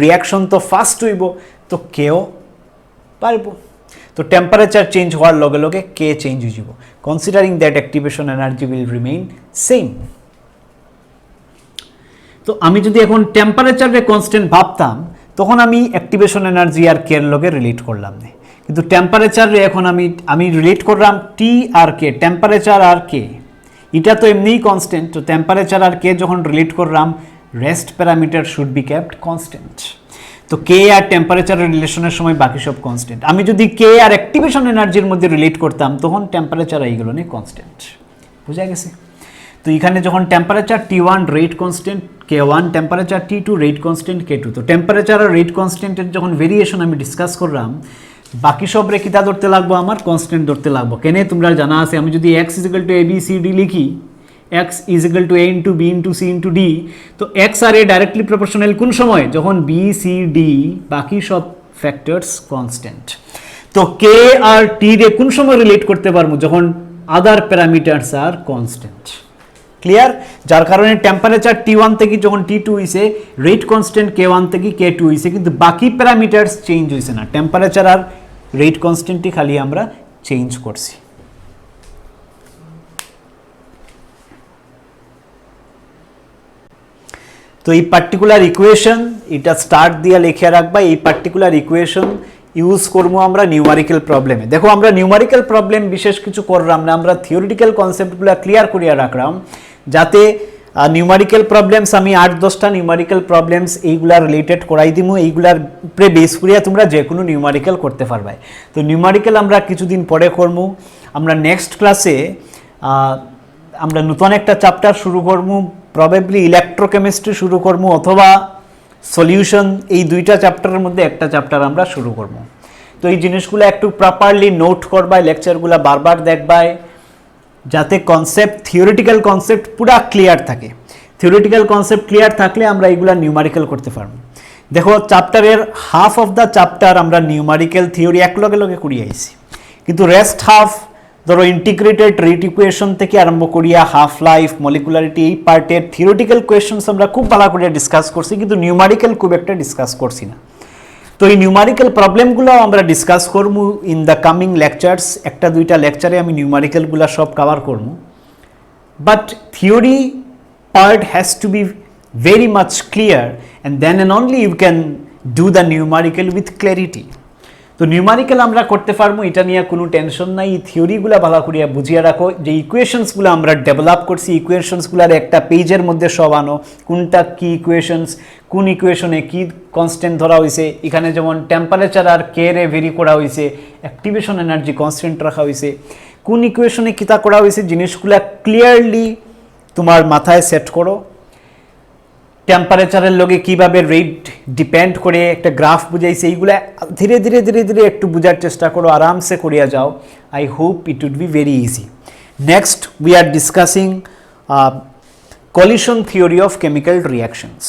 S1: reaction তো ফাস্ট হইব, তো কেও পারবো। তো টেম্পারেচার চেঞ্জ হওয়ার লগে লগে কে চেঞ্জ হয়ে যাব, considering that activation energy will remain same. তো আমি যদি এখন টেম্পারেচারে কনস্ট্যান্ট ভাবতাম, তখন আমি অ্যাক্টিভেশন এনার্জি আর কে এর লগে রিলেট করলাম না, কিন্তু টেম্পারেচারে এখন আমি রিলেট করলাম টি আর কে, টেম্পারেচার আর কে, এটা তো এমনিই কনস্ট্যান্ট। তো টেম্পারেচার আর কে যখন রিলেট করলাম, rest parameter should be kept constant. তো কে আর টেম্পারেচারের রিলেশনের সময় বাকি সব কনস্ট্যান্ট। আমি যদি কে আর অ্যাক্টিভেশন এনার্জির মধ্যে রিলেট করতাম, তখন টেম্পারেচার এইগুলো নিয়ে কনস্ট্যান্ট। বুঝা গেছে? তো এখানে যখন temperature T1 rate constant K1, temperature T2 rate constant K2। তো টেম্পারেচার আর রেট কনস্ট্যান্টের যখন ভেরিয়েশন আমি ডিসকাস করলাম, বাকি সব রে কিতা ধরতে লাগবো, আমার কনস্ট্যান্ট ধরতে লাগবো। কেন তোমরা জানা আছে, আমি যদি x is equal to a b c d লিখি, x is equal to a into b into c into d, তো x আর a ডাইরেক্টলি প্রপোর্শনাল কোন সময়, যখন b c d বাকি সব ফ্যাক্টরস কনস্ট্যান্ট। তো k আর t রে কোন সময় রিলেট করতে পারবো, যখন আদার প্যারামিটারস আর কনস্ট্যান্ট। ক্লিয়ার? যার কারণে টেম্পারেচার T1 থেকে যখন T2 হইছে, রেট কনস্ট্যান্ট K1 থেকে K2 হইছে, কিন্তু বাকি প্যারামিটারস চেঞ্জ হইছে না। টেম্পারেচার আর রেট কনস্ট্যান্টই খালি আমরা চেঞ্জ করছি। তো এই পার্টিকুলার ইকুয়েশন, এটা স্টার্ট দিয়ে লিখে রাখবা। এই পার্টিকুলার ইকুয়েশন ইউজ করবো আমরা নিউমারিক্যাল প্রবলেমে। দেখো, আমরা নিউমারিক্যাল প্রবলেম বিশেষ কিছু করলাম না, আমরা থিওরিটিক্যাল কনসেপ্টগুলো ক্লিয়ার করিয়া রাখলাম, যাতে নিউমারিক্যাল প্রবলেমস আমি 8-10টা নিউমারিক্যাল প্রবলেমস এইগুলা রিলেটেড করাই দিমু। এইগুলার উপরে বেস করিয়া তোমরা যে কোনো নিউমারিক্যাল করতে পারবে। তো নিউমারিক্যাল আমরা কিছুদিন পরে করবো। আমরা নেক্সট ক্লাসে আমরা নতুন একটা চ্যাপ্টার শুরু করবো, প্রবাবলি ইলেকট্রোকেমিস্ট্রি শুরু করবো, অথবা সলিউশন। এই দুইটা চ্যাপ্টারের মধ্যে একটা চ্যাপ্টার আমরা শুরু করবো। তো এই জিনিসগুলো একটু প্রপারলি নোট করবাই, লেকচারগুলো বারবার দেখবাই, যাতে কনসেপ্ট, থিওরিটিক্যাল কনসেপ্ট পুরা ক্লিয়ার থাকে। থিওরিটিক্যাল কনসেপ্ট ক্লিয়ার থাকলে আমরা এইগুলা নিউমারিক্যাল করতে পারবো। দেখো, চ্যাপ্টারের হাফ অফ দ্য চ্যাপ্টার আমরা নিউমারিক্যাল থিওরি এক লগে লগে করিয়ে আইছি, কিন্তু রেস্ট হাফ ধরো ইন্টিগ্রেটেড রেট ইকুয়েশন থেকে আরম্ভ করিয়া হাফ লাইফ, মলিকুলারিটি, এই পার্টের থিওরিটিক্যাল কোয়েশনস আমরা খুব ভালো করে ডিসকাস করছি, কিন্তু নিউমারিক্যাল খুব একটা ডিসকাস করছি না। তো এই নিউমারিক্যাল প্রবলেমগুলো আমরা ডিসকাস করবো ইন দ্য কামিং লেকচার্স। 1-2টা লেকচারে আমি নিউমারিক্যালগুলো সব কভার করবো, but theory part has to be very much clear, and then and only you can do the numerical with clarity. তো নিউমারিক্যাল আমরা করতে পারবো, এটা নিয়ে কোনো টেনশন নাই। এই থিওরিগুলো ভালো করিয়া বুঝিয়ে রাখো, যে ইকুয়েশনসগুলো আমরা ডেভেলপ করছি, ইকুয়েশনসগুলোর একটা পেজের মধ্যে সব আনো, কোনটা কি ইকুয়েশনস, কোন ইকুয়েশনে কি কনস্ট্যান্ট ধরা হয়েছে। এখানে যেমন টেম্পারেচার আর কে রে ভেরি করা হয়েছে, অ্যাক্টিভেশন এনার্জি কনস্ট্যান্ট রাখা হয়েছে, কোন ইকুয়েশনে কিতা করা হয়েছে, জিনিসগুলো ক্লিয়ারলি তোমার মাথায় সেট করো। টেম্পারেচারের লগে কিভাবে রেট ডিপেন্ড করে একটা গ্রাফ বুঝাইছে, এইগুলা ধীরে ধীরে ধীরে ধীরে একটু বোঝার চেষ্টা করো, আরামসে করিয়া যাও। I hope it would be very easy. Next we are discussing collision theory of chemical reactions.